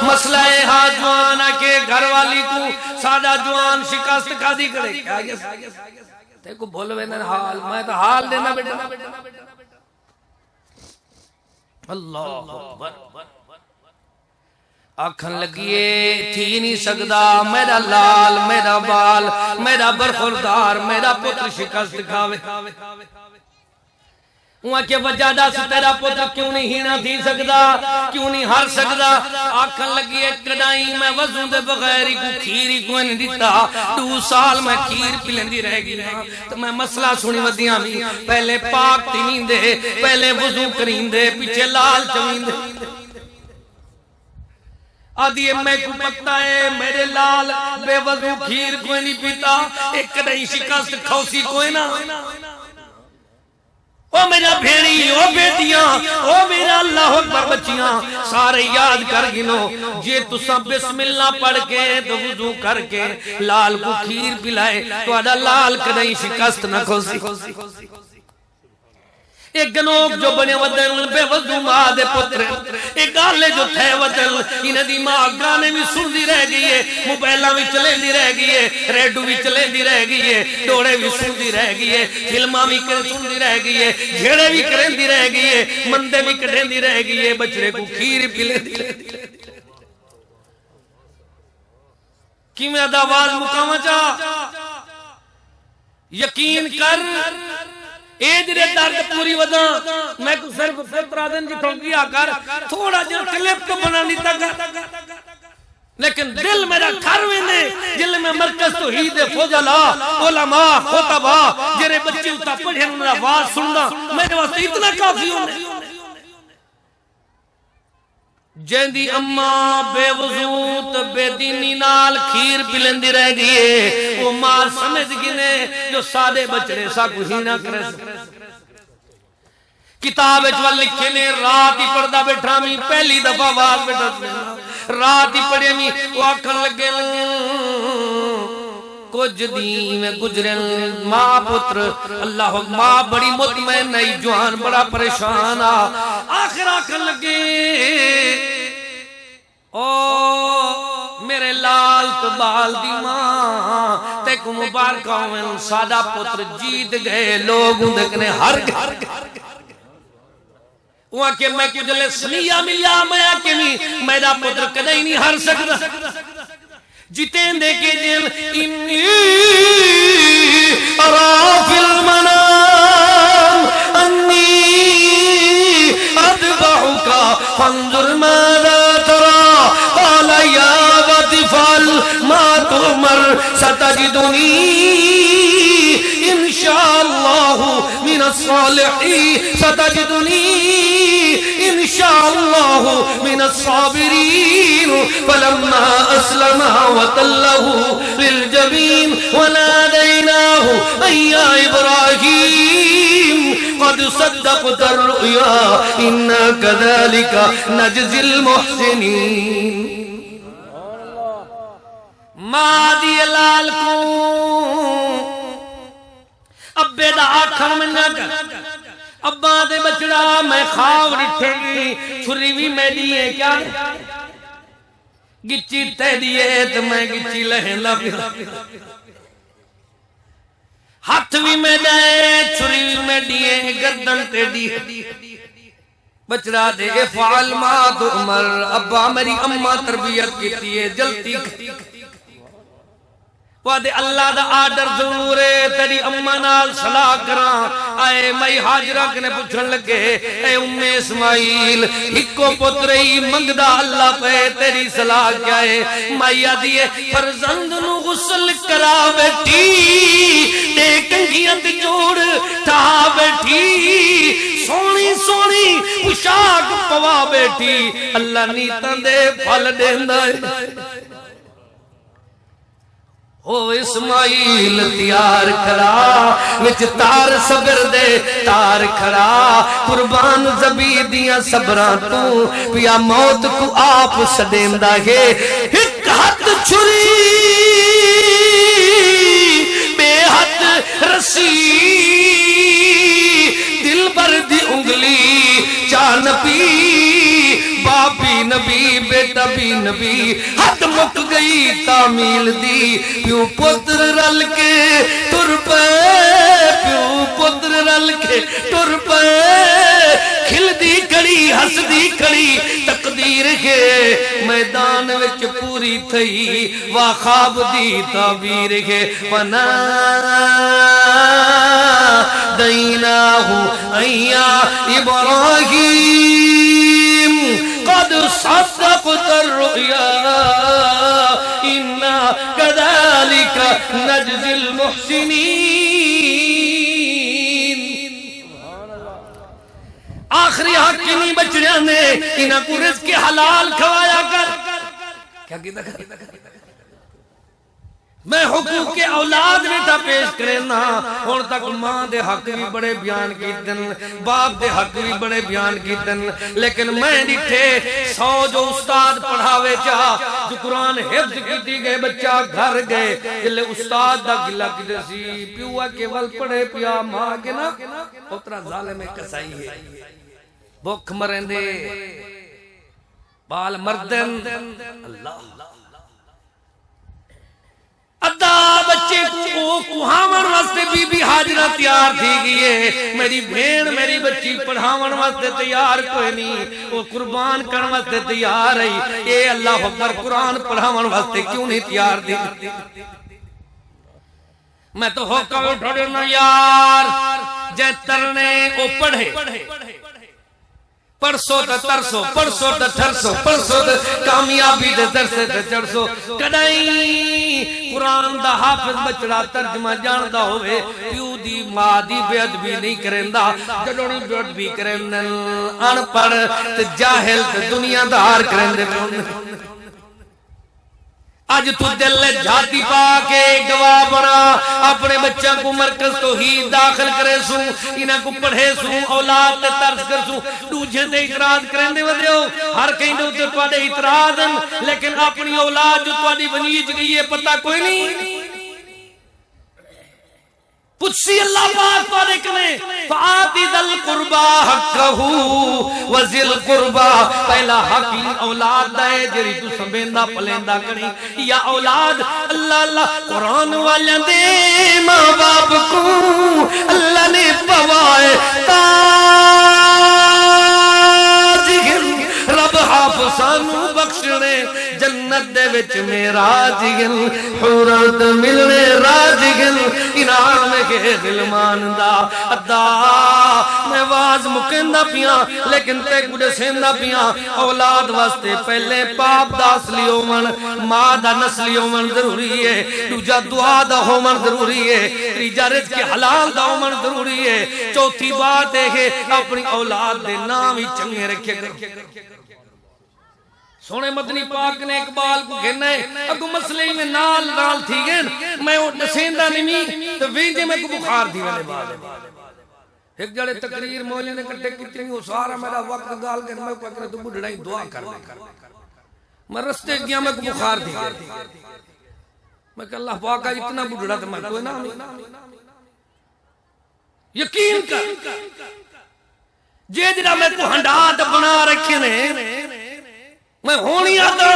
مسئلہ ہاں جوانا کے گھر والی کو سادہ جوان شکست کا دی کرے کیا تے کو بولوے نہ حال میں تو حال دینا بیٹا اللہ اکبر آکھن لگیے تھی نہیں سکدا میرا لال میرا بال میرا برخوردار میرا پتر شکست کھاوے وہاں کے وجہ دا سے تیرا پتر کیوں نہیں ہینا تھی سکدا کیوں نہیں ہار سکدا آکھن لگیے کڑائی میں وضو دے بغیری کو کھیری کو نہیں دیتا 2 سال میں کھیر پلندی رہ گیا تو میں مسئلہ سنی ودیاں بھی پہلے پاک تین دے پہلے وضو کرین دے پیچھے لال چوین دے آدھی میں کو پکتا ہے میرے لال بے وضو کھیر کوئی نہیں پیتا ایک کڑائی شکست کھوسی کوئی نہ او میرا بھیڑی، او بیٹیاں، او میرا اللہ اکبر بچیاں، سارے یاد کر گنو جے تساں بسم اللہ پڑھ کے تو وضو کر کے لال کو کھیر پلائے تو اڈا لال کدیں شکست نہ کھوسی۔ ایک گنوک جو بنے ودن بے وضو ماں دے پتر، ایک گالے جو تھے ودن انہیں دی ماں گانے بھی سن دی رہ گئی ہے، موبائلہ بھی چلیں دی رہ گئی ہے، ریڈو بھی چلیں دی رہ گئی ہے، ڈوڑے بھی سن دی رہ گئی ہے، فلمہ بھی سن دی رہ گئی ہے، جھیڑے بھی کریں دی رہ گئی ہے، مندے بھی کٹیں دی رہ گئی ہے، بچڑے کو کھیر پلے دی رہ گئی ہے۔ کی میں اداواز مقامہ چاہ یقین کر اے جرے درد پوری ودا میں کو صرف فترادن جی تھوڑا کر تھوڑا جا کلپ تو بنانی تک لیکن دل میرا گھر وینے جل میں مرکز توحید فضلا علماء خطبہ جرے بچے اتا پڑھیں انہوں آواز سننا میرے واسطے اتنا کافی ہونے جیندی اماں بے وضوط بے دینی نال کھیر پلندی رہ گئے وہ ماں سمجھ گنے جو سادے بچڑے سا کچھ ہی نہ کرے کتاب اچوال لکھے نے رات ہی پڑھدا بیٹھا میں پہلی دفعہ آواز بیٹھا رات ہی پڑھے میں وہ آکھن لگے کچھ دین میں گجرن ماں پتر اللہ ماں بڑی مطمئن نئی جوان بڑا پریشان آخر آکھن لگے او میرے لال تو بال دی ماں تے کو مبارکہ ہوئے سادہ پتر جیت گئے لوگ دیکھنے ہر گھر وہاں کہ میں کچھ لے سنیا ملیا میں میرا پتر کدھائی نہیں ہر سکتا جتیں دیکھے جن انی ارا فی المنام انی ادبعوکا فانظر ماذا ترا قال یا غطفال ما تؤمر ستجدنی انشاءاللہ من الصالحین ستجدنی انشاءاللہ من الصابرین فلما اسلما وتله للجبین ونادیناه ایا ابراہیم قد صدقت الرؤیا انا كذلك نجزی المحسنین مادی لال کو ابے دا آکھر میں نہ کر ابا دے بچڑا میں خواہ رٹھے گی چھری بھی میں دیئے کیا گچی تے دیئے تو میں گچی لہندا پھرا ہاتھ بھی میں دے چھری بھی میں دیئے گردن تے دیئے بچڑا دے فعل ما تؤمر ابا میری اماں تربیت کیتی ہے جلتی وعدے اللہ دا آڈر ضرور ہے تیری اممہ نال صلاح کران آئے مائی حاجرہ کنے پوچھن لگے اے ام اسماعیل ہکو پترہی منگدہ اللہ پہ تیری صلاح کیا ہے مائی آدھی ہے فرزند نو غسل کرا بیٹھی تے کنگیت جوڑ تھا بیٹھی سونی سونی پشاک پوا بیٹھی اللہ نیتاں دے پھل دیندہ ہے او اسماعیل تیار کھڑا وچ تار صبر دے تار کھڑا قربان زبی دیاں صبران تو پیا موت کو آپ سدیندہ ہے ایک ہاتھ چھری بے ہاتھ رسی دل بر دی انگلی چان پی باپ بھی نبی بیٹا بھی نبی حد مک گئی تعمیل دی پیو پتر رل کے تر پے پیو پتر رل کے تر پے کھل دی کڑی ہس دی کڑی تقدیر کے میدان وچ پوری تھئی وا خواب دی تعبیر کے پنا دیناہو ایا ابراہیم قد صدقت الرؤيا إنا كذلك نجزي المحسنين آخری حق کی نہیں بچڑیاں نے انہاں کو رزق حلال کھوایا کر کیا کیتا کر میں حقوق کے اولاد بیٹا پیش کرنا ہون تک ماں دے حق بھی بڑے بیان کیتن باپ دے حق بھی بڑے بیان کیتن لیکن میں ڈٹھے 100 جو استاد پڑھاوے چاہ جو قرآن حفظ کیتی گئے بچہ گھر گئے جلے استاد دا گلہ کیتے سی پیوا کے ول پڑھے پیا ماں کے نا اترا ظالم کسائی ہے بھوک مریں دے بال مردن اللہ ادا بچے کو کوہاون واسطے بی بی حاجرہ تیار تھی گئے میری بھین میری بچی پڑھاون واسطے تیار کوئی نہیں وہ قربان کرن واسطے تیار رہی اے اللہ اکبر قرآن پڑھاون واسطے کیوں نہیں تیار تھی میں تو حکم اٹھڑنا یار جے ترنے او پڑھے پرسو تا ترسو پرسو تا ترسو پرسو تا کامیابی دے درسے تے چڑسو کدائیں قرآن دا حافظ بچڑا ترجمہ جاندہ ہوئے پیو دی ماں دی بے ادبی نہیں کرندہ جڑونی بے ادبی کرندن ان پڑھ تے جاہل تے دنیا دار کرندے آج تو دل لے جھاتی پا کے گواہ بنا اپنے بچہ کو مرکز تو ہی داخل کرے سوں انہیں کو پڑھے سوں اولاد تے ترس کر سوں دوجہ تے اعتراض کریں دے ودے ہو ہر کہیں دے تے تو آدھے اعتراض لیکن اپنی اولاد جو تو آدھی ونیج گئی ہے پتہ کوئی نہیں پچھسی اللہ پاک پانے کنے فآتی ذل قربا حقہو وزل قربا پہلا حقی اولاد دائے جری تو سنبیندہ پلیندہ کریں یا اولاد اللہ اللہ قرآن والیاں دے ماں باپ کو اللہ نے پوائے تاج رب حافظانو بخشنے جنت دے وچ میں راجگن حورت ملنے راجگن انعام کے غلمان دا ادا میں واز مکندہ پیاں لیکن تے کڑے سیندہ پیاں اولاد واسطے پہلے پاپ دا اصلی ہومن ماں دا نسلی ہومن ضروری ہے دوجہ دعا دا ہومن ضروری ہے تیجہ رزق کے حلال دا ہومن ضروری ہے چوتھی بات ہے اپنی اولاد دے نام ہی چنگے رکھے کر سونے مدنی پاک نے اقبال کو کہنا ہے اگو مسئلے میں نال تھی گئے میں نسیندہ نمی تو وینجے میں کو بخار تھی والے بعد ایک جڑے تقریر مولی نے کٹے کتنی وہ سارا میرا وقت گال کر میں پکرے تو بڑھڑائی دعا کرنے میں رستے گیا میں کو بخار تھی میں کہ اللہ پاکا اتنا بڑھڑا تو میں کوئی نام یقین کر جے جڑا میں کو ہنڈات بنا رکھے نے میں ہونی آتا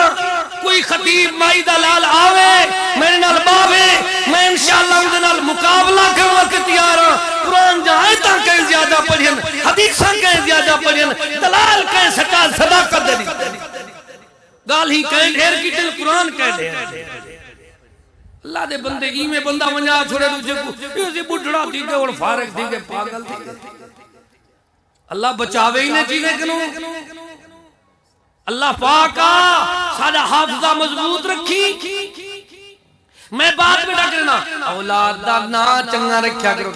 کوئی خطیب مائی دلال آوے میرے نال باوے میں انشاءاللہ ان دنال مقابلہ کرنے کے تیار ہوں قرآن جائے تا کہیں زیادہ پڑھیں حدیثاں کہیں زیادہ پڑھیں دلال کہیں سکا صداقت دے دی گال ہی کہیں ڈھیر کی دل قرآن کہیں دے اللہ دے بندے ای میں بندہ منجا چھوڑے دوجے کو یہ سی بڑھڑا تھی گے اور فارغ تھی گے پاگل تھی گے اللہ بچاوے ہی نے چیزیں کنوں اللہ پاکا سادہ حافظہ مضبوط رکھی میں بات میں ڈاکرنا اولاد دا نا چنگا رکھیا کرو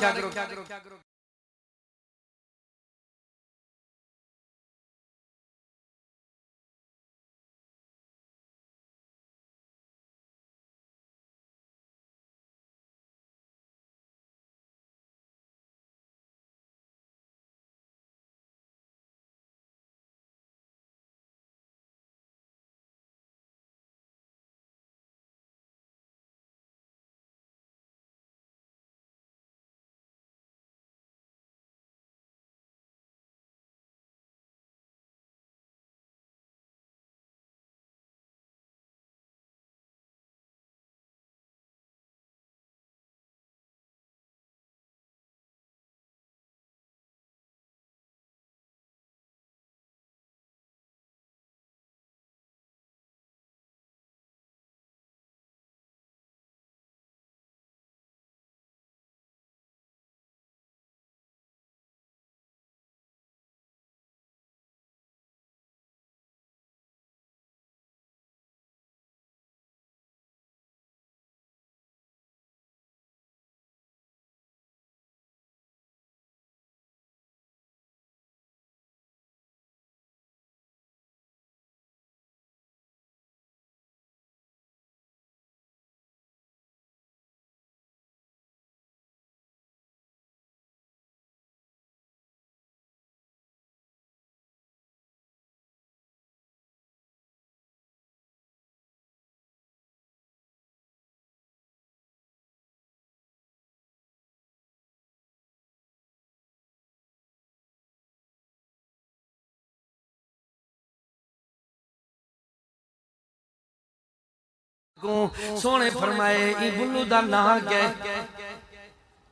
سونے فرمائے ای بلو دا نام کیا ہے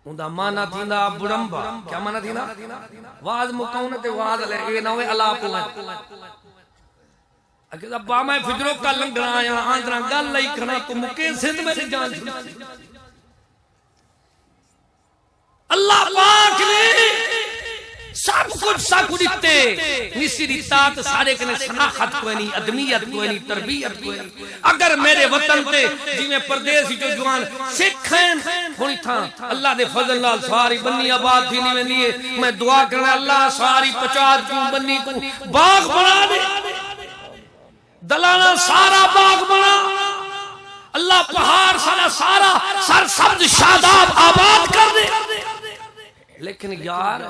ان دا مانا تھیندا بڑمبا کیا مانا تھیندا واز مکاؤنے تے واز لے اے نوے علاق ہوئے اگر ابا میں فجروں کا لنگنا آیا آندرہ گل لئی کھنا تو مکے سندھ میں سے جان چھوڑی اللہ پاک نے سب کچھ دیتے نسی دیتات سارے کنے شناخت کوئی نہیں ادمیت کوئی نہیں تربیت کوئی نہیں اگر میرے وطن تے جی میں پردیسی جو جوان سکھیں تھوڑی تھا اللہ دے فضل اللہ ساری بنی آباد تھی نہیں لیے میں دعا کرنا اللہ ساری 50 کیوں بنی کو باغ بنا دے دلانا سارا باغ بنا اللہ پہاڑ سارا سر سبز شاداب آباد کر دے لیکن یار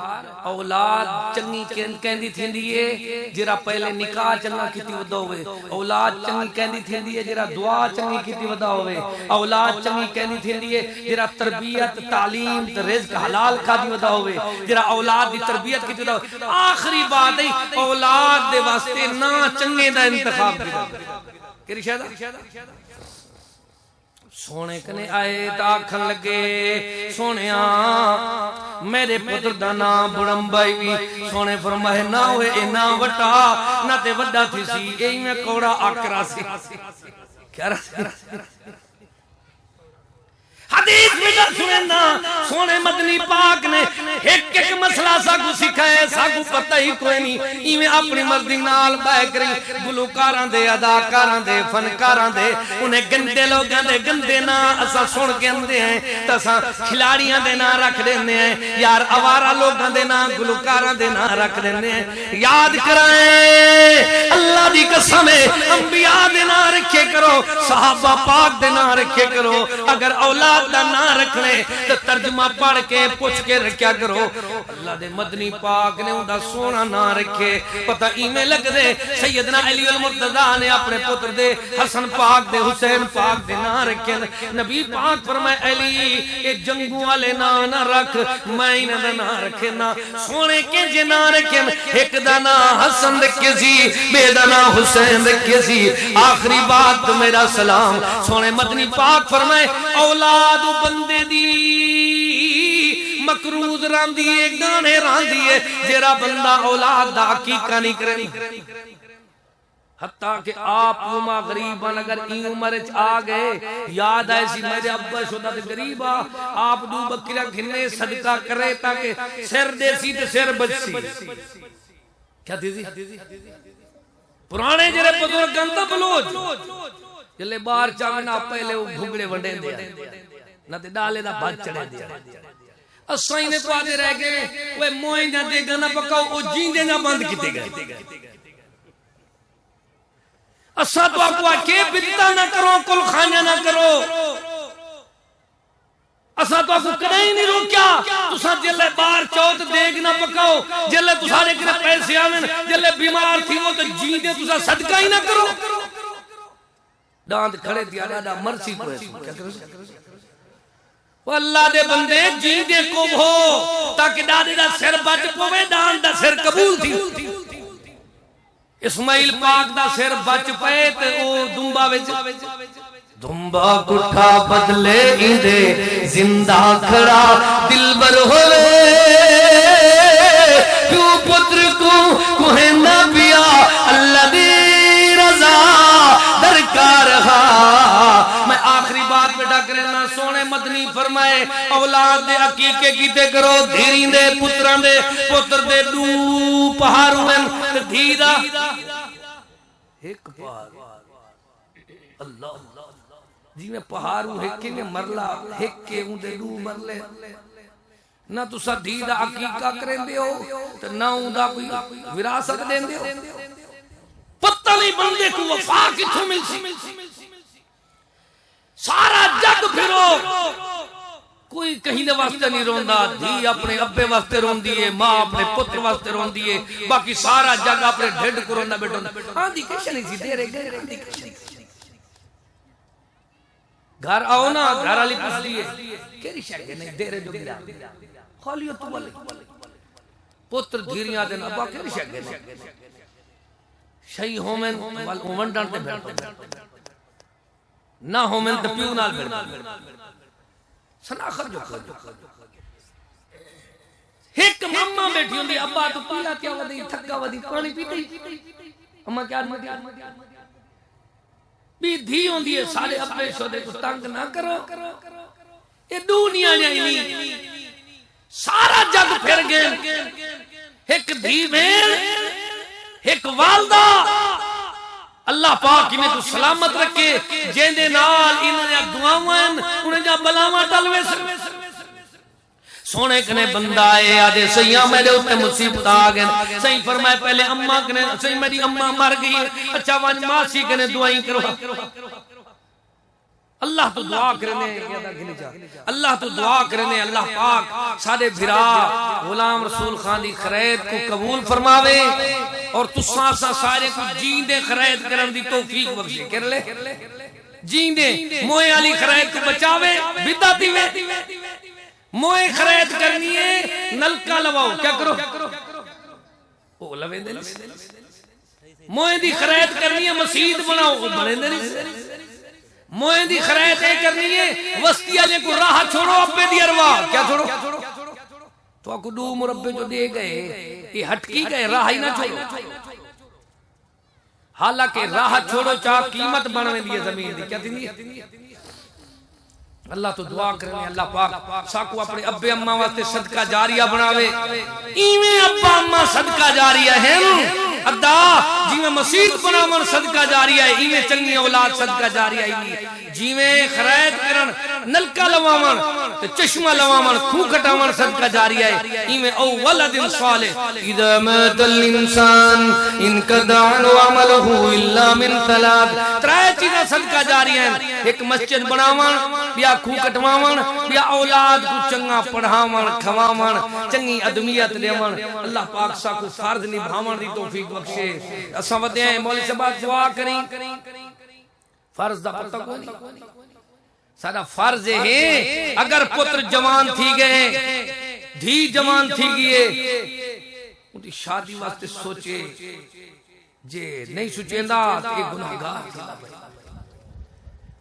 اولاد چنگی کہندی تھیندی ہے جرا پہلے نکاح چنگا کیتی ودا ہوئے اولاد چنگی کہندی تھیندی ہے جرا دعا چنگی کیتی ودا ہوئے اولاد چنگی کہندی تھیندی ہے جرا تربیت تعلیم رزق حلال کھادی ودا ہوئے جرا اولاد دی تربیت کیتی ودا ہوئے آخری بات ہے اولاد دے واسطے نا چنگے دا انتخاب کیتا کیری شاید سونے کنے آئے تاکھن لگے سونیا میرے پتر دا نام بڑمبائی بھی سونے فرمائے نہ ہوئے اے نہ وٹا نہ تے وڈا تھی سی اے میں کوڑا آکرا سی کیا رہا حدیث میں در سننا سونے مدنی پاک نے ایک مسئلہ ساکو سکھائے ساکو پتہ ہی کوئی نہیں ایویں اپنی مرضی نال بہ کری گلوکاراں دے اداکاراں دے فنکاراں دے انہیں گندے لوگاں دے گندے نا اسا سن کے اندے ہیں تسا کھلاڑیاں دے نا رکھ دیندے ہیں یار اوارا لوگاں دے نا گلوکاراں دے نا رکھ دیندے ہیں یاد کرائیں اللہ دی قسم ہے انبیاء دے نا رکھے کرو صحابہ پاک دے نا رکھے کرو اگر اولاد دا نہ رکھنے تو ترجمہ پڑھ کے پوچھ کے رکھیا کرو اللہ دے مدنی پاک نے ان دا سونا نہ رکھے پتہ ایمیں لگ دے سیدنا علی المرتضیٰ نے اپنے پتر دے حسن پاک دے حسین پاک دے نہ رکھے نبی پاک فرمائے علی اے جنگوں والے نہ رکھ میں انہیں دا نہ رکھے نہ سونے کے جے نہ رکھے ایک دا نہ حسن رکھے سی بے دا نہ حسین رکھے سی آخری بات میرا سلام سونے مدنی پاک فرمائے اولاد بندے دی مکروز ران دیئے گانے ران دیئے جیرا بندہ اولاد دا حقیقہ نہیں کرنی حتیٰ کہ آپ وما غریبان اگر این عمر آگئے یاد آئے سی میرے ابا شدہ دے غریبا آپ دو بکرہ گھنے صدقہ کرے تاکہ سر دے سی تے سر بچ سی کیا دیزی پرانے جرے بزرگ گندہ بلوج جلے بار چاہنا پہلے وہ بھگڑے ونڈے دیا نہ تے ڈالے دا بات چڑھے دیا اسائیں نے تو آدھے رہ گئے وہ موئیں جا دے گا نہ پکاؤ وہ جیندے نہ بند کیتے گئے اسا تو آپ کو آکے بتا نہ کرو کل خانہ نہ کرو اسا تو آپ کو کدھائی نہیں روکیا تسا جلے بار چوت دیگ نہ پکاؤ جلے تسارے کنے پیسے آمین جلے بیمار تھی وہ تو جیندے تسا صدقہ ہی نہ کرو داند کھڑے دیا ڈاڈا مرسی کو ایسا کیا کرو وہ اللہ دے بندے جیندے کو ہو تاکہ ڈاڈے دا سر بچ پوے داند دا سر قبول تھی اسماعیل پاک دا سر بچ پے تے او دنبا وچ دنبا کٹھا بدلے اندے زندہ کھڑا دلبر ہوئے کیوں پتر کو کوہیں نہ بیا اللہ دی رضا درکار ہاں میں آخری بات بیٹا کرنا سونے مدنی فرمائے اولاد دے عقیقے کیتے کرو دھیرین دے پتران دے پتر دے دو پہارویں دھیرہ ایک پہار اللہ جی میں پہارو ہکے میں مرلا ہکے ہوں دے دو مرلے نہ تو سا دھیرہ عقیقہ کریں دے ہو تو نہ ہوں دا کوئی وراثت دیں دے ہو پتہ نہیں بندے کو وفا کی تو مل سی سارا جگ پھرو کوئی کہیں دے واسطے نہیں روندہ دھی اپنے ابے واسطے رون دیئے ماں اپنے پتر واسطے رون دیئے باقی سارا جگ اپنے ڈھڈ کو روندہ بیٹھو ہاں دی کشہ نہیں سی دے رہے گئے ہاں دی کشہ نہیں سی گھر آؤ نا گھر آلی پس دیئے کیری شاگے نہیں دے رہے جو گرا خالیو تو والے پتر دھیریاں دینا ابا کیری شاگے نہیں شہی ہومن ونڈان تے بیٹھتے نہ ہو من تے پیو نال بڑھ شناخت جو کر ایک ماما بیٹھی ہوندی ابا تو پیلا کیا ودی تھکا ودی پانی پیتی اما کیا بھی دھی ہوندی ہے سارے ابے شودے کو تنگ نہ کرو یہ دنیا نہیں سارا جگ پھر گئے ایک دھی بہن ایک والدہ اللہ پاک انہیں تو سلامت رکھے جیندے نال انہیں دعاواں انہیں جا بلاواں ٹلوے سونے کنے بندہ آئے آدھے سیاں میرے اتے مصیبت آگئے سہی فرمائے پہلے اممہ کنے سہی میری اممہ مر گئی اچھا وانج ماسی کنے دعائیں کرو اللہ تو دعا کرنے اللہ تو دعا کرنے اللہ پاک سادے بھرا غلام رسول خان دی خرید کو قبول فرماوے اور تساں سا سارے کو جیندے خرید کرن دی توفیق بخشے کر لے جیندے موئے علی خرید کو بچاوے بدعتی وے موئے خرید کرنی ہے نلکا لواؤ کیا کرو او لوے دے موئے دی خرید کرنی ہے مسجد بناؤ بنے دے موئے دی خرید کرنی ہے وسطی علی کو راہ چھوڑو ابے دی ارواح کیا چھوڑو تو آپ کو دو مربے جو دے گئے یہ ہٹکی گئے راہ ہی نہ چھوڑو حالانکہ راہ چھوڑو چاہ قیمت بنوے دیئے زمین دی کیا تھی اللہ تو دعا کرنے اللہ پاک ساکو اپنے ابے اممہ واسطے صدقہ جاریہ بناوے ایویں ابا اممہ صدقہ جاریہ ہیں ادا جیویں مسجد بناون صدقہ جاریہ ہے ایویں چنگی اولاد صدقہ جاریہ ہے جیویں خرید کرن نلکا لواون چشمہ لواون کھو کھٹاون صدقہ جاریہ ہے ایویں او ولد صالح اذا مات الانسان انقطع عنه عمله الا من ثلاث ترے چیزاں صدقہ جاریہ ہیں ایک مسجد بناون بیا کھو کٹواون بیا اولاد کو چنگا پڑھاون کھواون چنگی ادمیت دیون اللہ پاک سا کو فرض نبھاون دی توفیق بخشے اساں ودے ہیں مولوی صاحب دعا کریں فرض دا پتہ کو نہیں سارا فرض ہے اگر پتر جوان تھی گئے دھی جوان تھی گئے ان کی شادی واسطے سوچے جے نہیں سوچیندہ تو ایک گناہگار تھی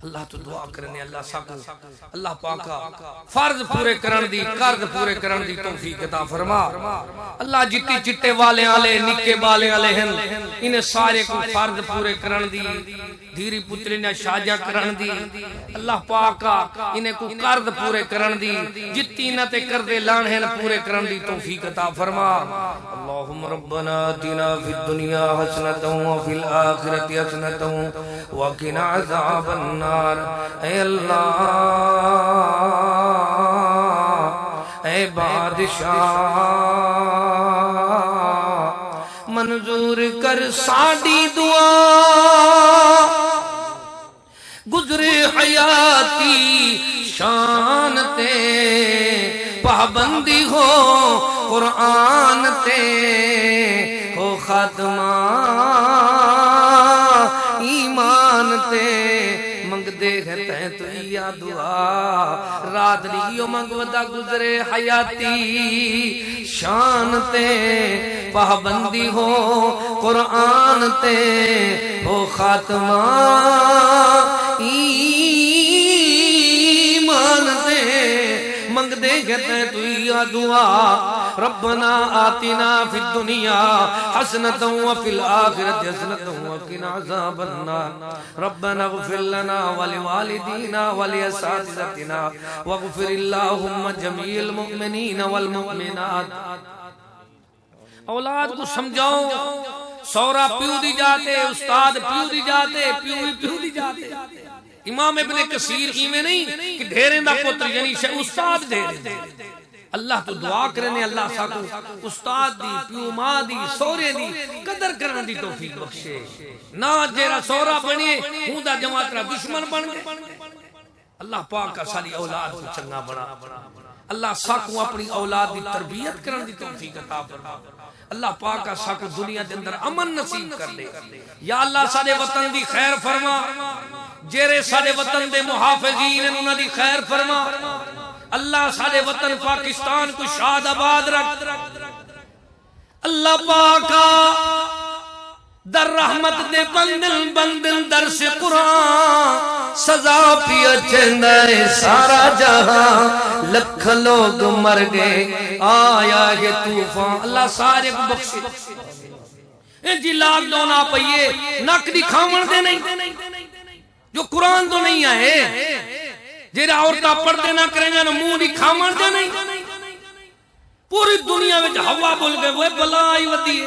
اللہ تو دعا کرنے اللہ ساکو اللہ پاکا فرض پورے کرن دی قرض پورے کرن دی توفیق عطا فرما اللہ جتنی چٹے والے آلے نکے بالے آلے ہیں انہیں سارے کو فرض پورے کرن دی دھیری پتری نے شاجہ کرن دی اللہ پاکا انہیں کو قرض پورے کرن دی جتنی نتے کردے لان ہیں پورے کرن دی توفیق عطا فرما اللہم ربنا آتنا فی الدنیا حسنتا وفی الآخرت حسنتا وقنا عذاب النار اے اللہ اے بادشاہ منظور کر ساڈی دعا گزرے حیاتی شان تے پابندی ہو قرآن تے ہو خاتمہ ایمان تے منگ دے گھتے تو یا دعا رات لیو منگ ودا گزرے حیاتی شان تے پابندی ہو قرآن تے ہو خاتمہ ایمان تے منگ دے گھتے تو یا دعا ربنا آتنا فی الدنیا حسنتا وفی الآخرت حسنتا وقنا عذاب النار ربنا اغفر لنا ولوالدینا ولاساتذتنا واغفر اللہم جمیع المؤمنین والمؤمنات اولاد کو سمجھاؤ سورا پیو دی جاتے استاد پیو دی جاتے پیو دی جاتے امام ابن کثیر ایمیں نہیں کہ ڈھیریں دا پتر یعنی استاد ڈھیریں اللہ تو دعا کرنے اللہ ساکو استاد دی پیو ماں دی سورے دی قدر کرنے دی توفیق بخشے نہ جیرا سورا بنیے ہوں دا جماعت را دشمن بن گئے اللہ پاک کا سالی اولاد کو چنگا بنا اللہ ساکو اپنی اولاد دی تربیت کرنے دی توفیق عطا فرما اللہ پاک کا ساکو دنیا دے اندر امن نصیب کر دے یا اللہ سارے وطن دی خیر فرما جیرے سارے وطن دے محافظین انہوں دی خیر فرما اللہ سارے وطن پاکستان کو شاد آباد رکھ اللہ پاکا در رحمت دے بندل در سے قرآن سزا پیا چہندہ ہے سارا جہاں لکھ لوگ مر گئے آیا ہے طوفان اللہ سارے کو بخشے جی لاکھ ڈونا پئیے نک دکھاون دے نہیں جو قرآن تو نہیں آئے جیرا عورتہ پڑھتے نہ کریں جانا منہ دکھاون دے نہیں پوری دنیا میں ہوا بول گئے وہ بلائی ودی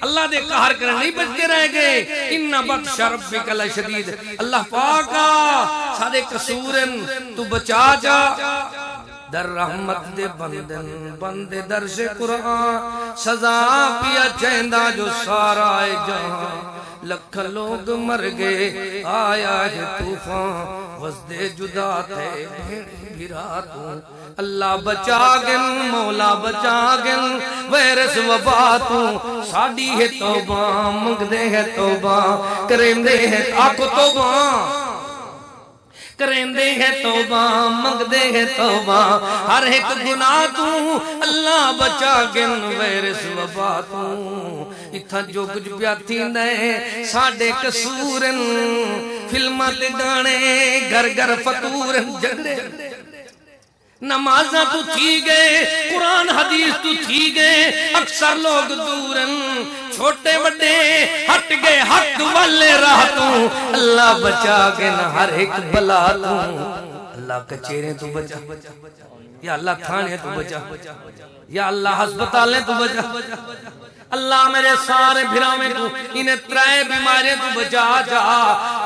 اللہ دے قہر کرنے نہیں بچتے رہ گئے انہا بخش ربک لشدید اللہ پاکا سارے قصورن تو بچا جا در رحمت دے بندے در سے قرآن سزا پیا چہندہ جو سارا جہاں لکھ لوگ مر گئے آیا ہے طوفان وزدے جدا تھے بھیرا تو اللہ بچا گن مولا بچا گن ویرس وبا تو ساڑی ہے توبہ منگ دے ہے توبہ کریں دے ہے آکو توبہ کریں دے ہے توبہ منگ دے ہے توبہ ہر ایک گناہ تو اللہ بچا گن ویرس وبا تو اتھا جو کچھ پیاتھی دے ساڑے قصورن فلمات گانے گر گر فتورن جڑے نمازہ تو تھی گئے قرآن حدیث تو تھی گئے اکثر لوگ دورن چھوٹے بڑے ہٹ گئے حق والے راہ تو اللہ بچا کے نہ ہر ایک بلا تو اللہ کچیریں تو بچا یا اللہ تھانے تو بچا یا اللہ ہسپتالیں تو بچا اللہ میرے سارے بھراویں تو انہیں ترائے بیماریں تو بچا جا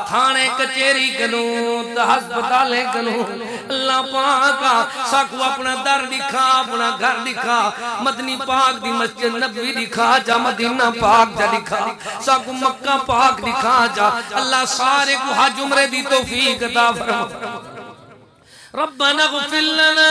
تھانے کچیری کنوں تو ہسپتالیں کنوں اللہ پاکا ساکو اپنا در دکھا اپنا گھر دکھا مدنی پاک دی مسجد نبی دکھا جا مدینہ پاک جا دکھا ساکو مکہ پاک دکھا جا اللہ سارے کو حج عمرے دی توفیق عطا فرما ربنا اغفر لنا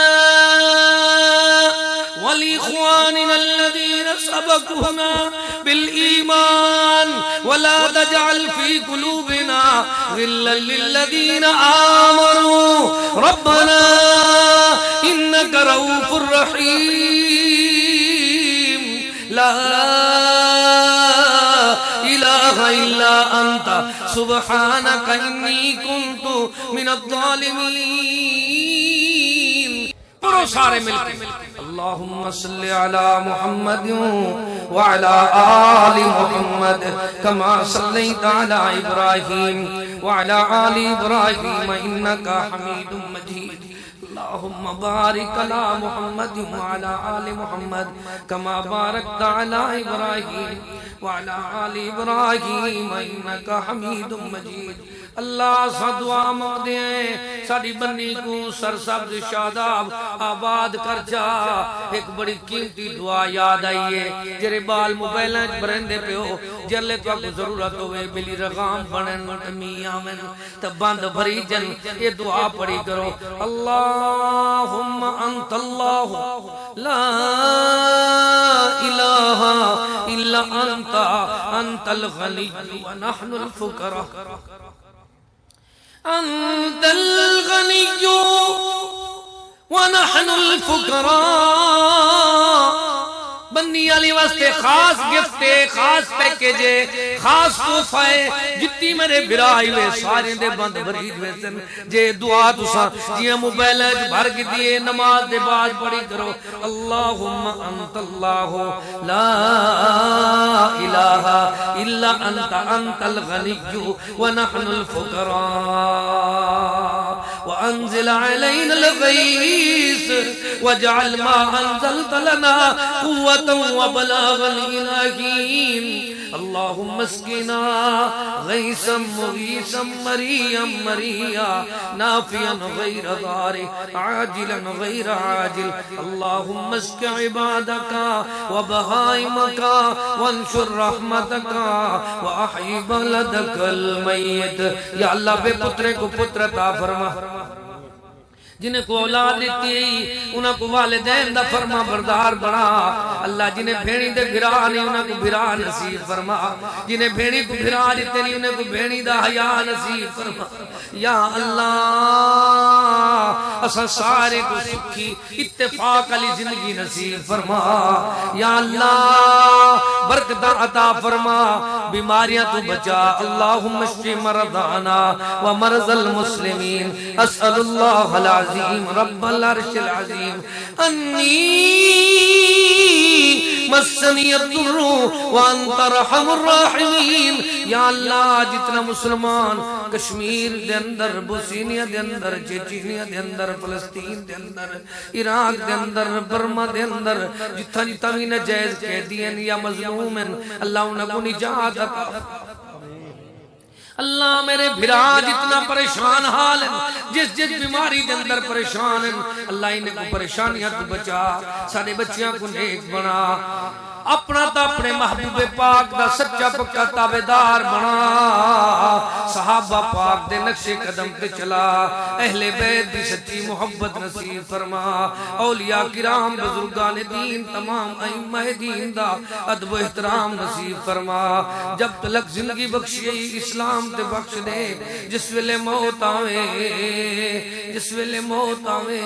ولإخواننا الذين سبقونا بالإيمان ولا تجعل في قلوبنا غلا للذين آمنوا ربنا إنك رؤوف رحيم لا إله إلا أنت سبحانك إني كنت من الظالمين پرو سارے مل کے اللہم صلی علی محمد وعلا آل محمد کما صلیت علی ابراہیم وعلا آل ابراہیم انکا حمید مجید اللہم بارک علی محمد وعلا آل محمد کما بارکت علی ابراہیم وعلا آل ابراہیم انکا حمید مجید اللہ سا دعا مانگتے ہیں ساری بنی کو سرسبز شاداب آباد کر جا ایک بڑی قیمتی دعا یاد آئیے جرے بال موبائلیں برندے پہ ہو جلے تو آپ کو ضرورت ہوئے بلی رغام بنن میاں من تب بند بھری جن یہ دعا پڑھی کرو اللہم انت اللہ لا الہ الا انت الغنی ونحن الفقراء أنت الغني ونحن الفقراء بندی علی واسطے خاص گفتے خاص پیکیجے خاص توفائے جتی میرے برائی وے سارے دے بند برید وے سن جے دعا تسا جیاں موبائل ہے بھر کی دیئے نماز دے باج پڑی کرو اللہم انت اللہ لا الہ الا انت الغنی ونحن الفقراء وانزل علینا الغیث واجعل ما انزلت لنا قوة وبلاغ الإلهين اللهم اسقنا غيثا مغيثا مريا مريا نافيا غير ضار عاجلا غير عاجل اللهم اسق عبادك وبهائمك وانشر رحمتك وأحيي بلدك الميت یا اللہ بے پترے کو پتر عطا فرما جنہیں کو اولاد دیتی ہے انہاں کو والدین دا فرما بردار بنا اللہ جنہیں بھینی دے بھرا نہیں انہاں کو بھرا نصیب فرما جنہیں بھینی کو بھرا دیتے نہیں انہیں کو بھینی دا حیاء نصیب فرما یا اللہ اسا سارے کو سکھی اتفاق علی زندگی نصیب فرما یا اللہ برکت عطا فرما بیماریاں تو بچا اللہم اشفی مرضانا ومرض المسلمین اسأل اللہ العظیم رب العرش العظیم انی مسنی الضر وانت رحم الراحمین یا اللہ جتنا مسلمان کشمیر دے اندر بوسینیا دے اندر چیچینیا دے اندر فلسطین دے اندر عراق دے اندر برما دے اندر جتنا جتنا بھی نجائز قیدین یا مظلوم ہیں اللہ انہوں کو نجات عطا اللہ میرے بھرا جتنا پریشان حال ہیں جس بیماری دے اندر پریشان ہیں اللہ انہیں کو پریشانیاں تو بچا سارے بچیاں کو نیک بنا اپنا تا اپنے محبوب پاک دا سچا پکا تابعدار بنا صحابہ پاک دے نقش قدم پہ چلا اہل بیت دی سچی محبت نصیب فرما اولیاء کرام بزرگان دین تمام ائمہ دین دا ادب و احترام نصیب فرما جب تلک زندگی بخشی اسلام تے بخش دے جس ویلے موت آوے جس ویلے موت آوے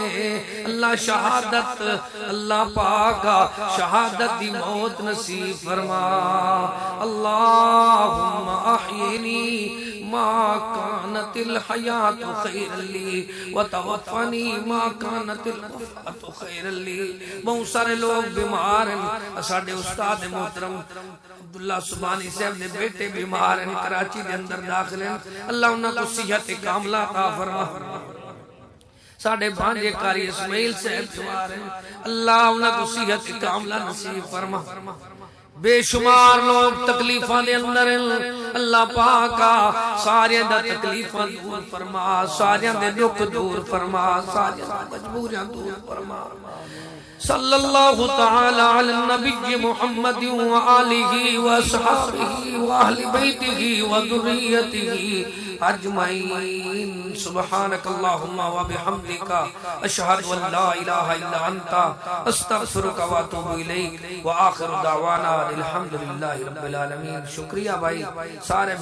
اللہ شہادت اللہ پاکا شہادت دی موت نصیب فرما اللہم احیینی ما کانت الحیات خیر لی وتوفنی ما کانت الوفات خیر لی بہت سارے لوگ بیمار ہیں ساڑھے استاد محترم عبداللہ سبحانی صاحب نے بیٹے بیمار ہیں کراچی دے اندر داخل ہیں اللہ انہوں کو صحت کاملہ عطا فرما ساڑھے بھانجے کاری اسماعیل صاحب سوار ہیں اللہ انہوں کو صحت کاملہ نصیب فرما بے شمار لوگ تکلیفان دے اندر ہیں اللہ پاکا سارے دا تکلیفان دور فرما سارے دے دکھ دور فرما سارے دا مجبوریاں دور فرما صلی اللہ تعالی علی النبی محمد وآلہ وصحابہ وآہل بیتہ وذریتہ اجمعین سبحانک اللہم وبحمدک اشہد ان لا الہ الا انت استغفرک واتوب الیک وآخر دعوانا الحمدللہ رب العالمین شکریہ بھائی سارے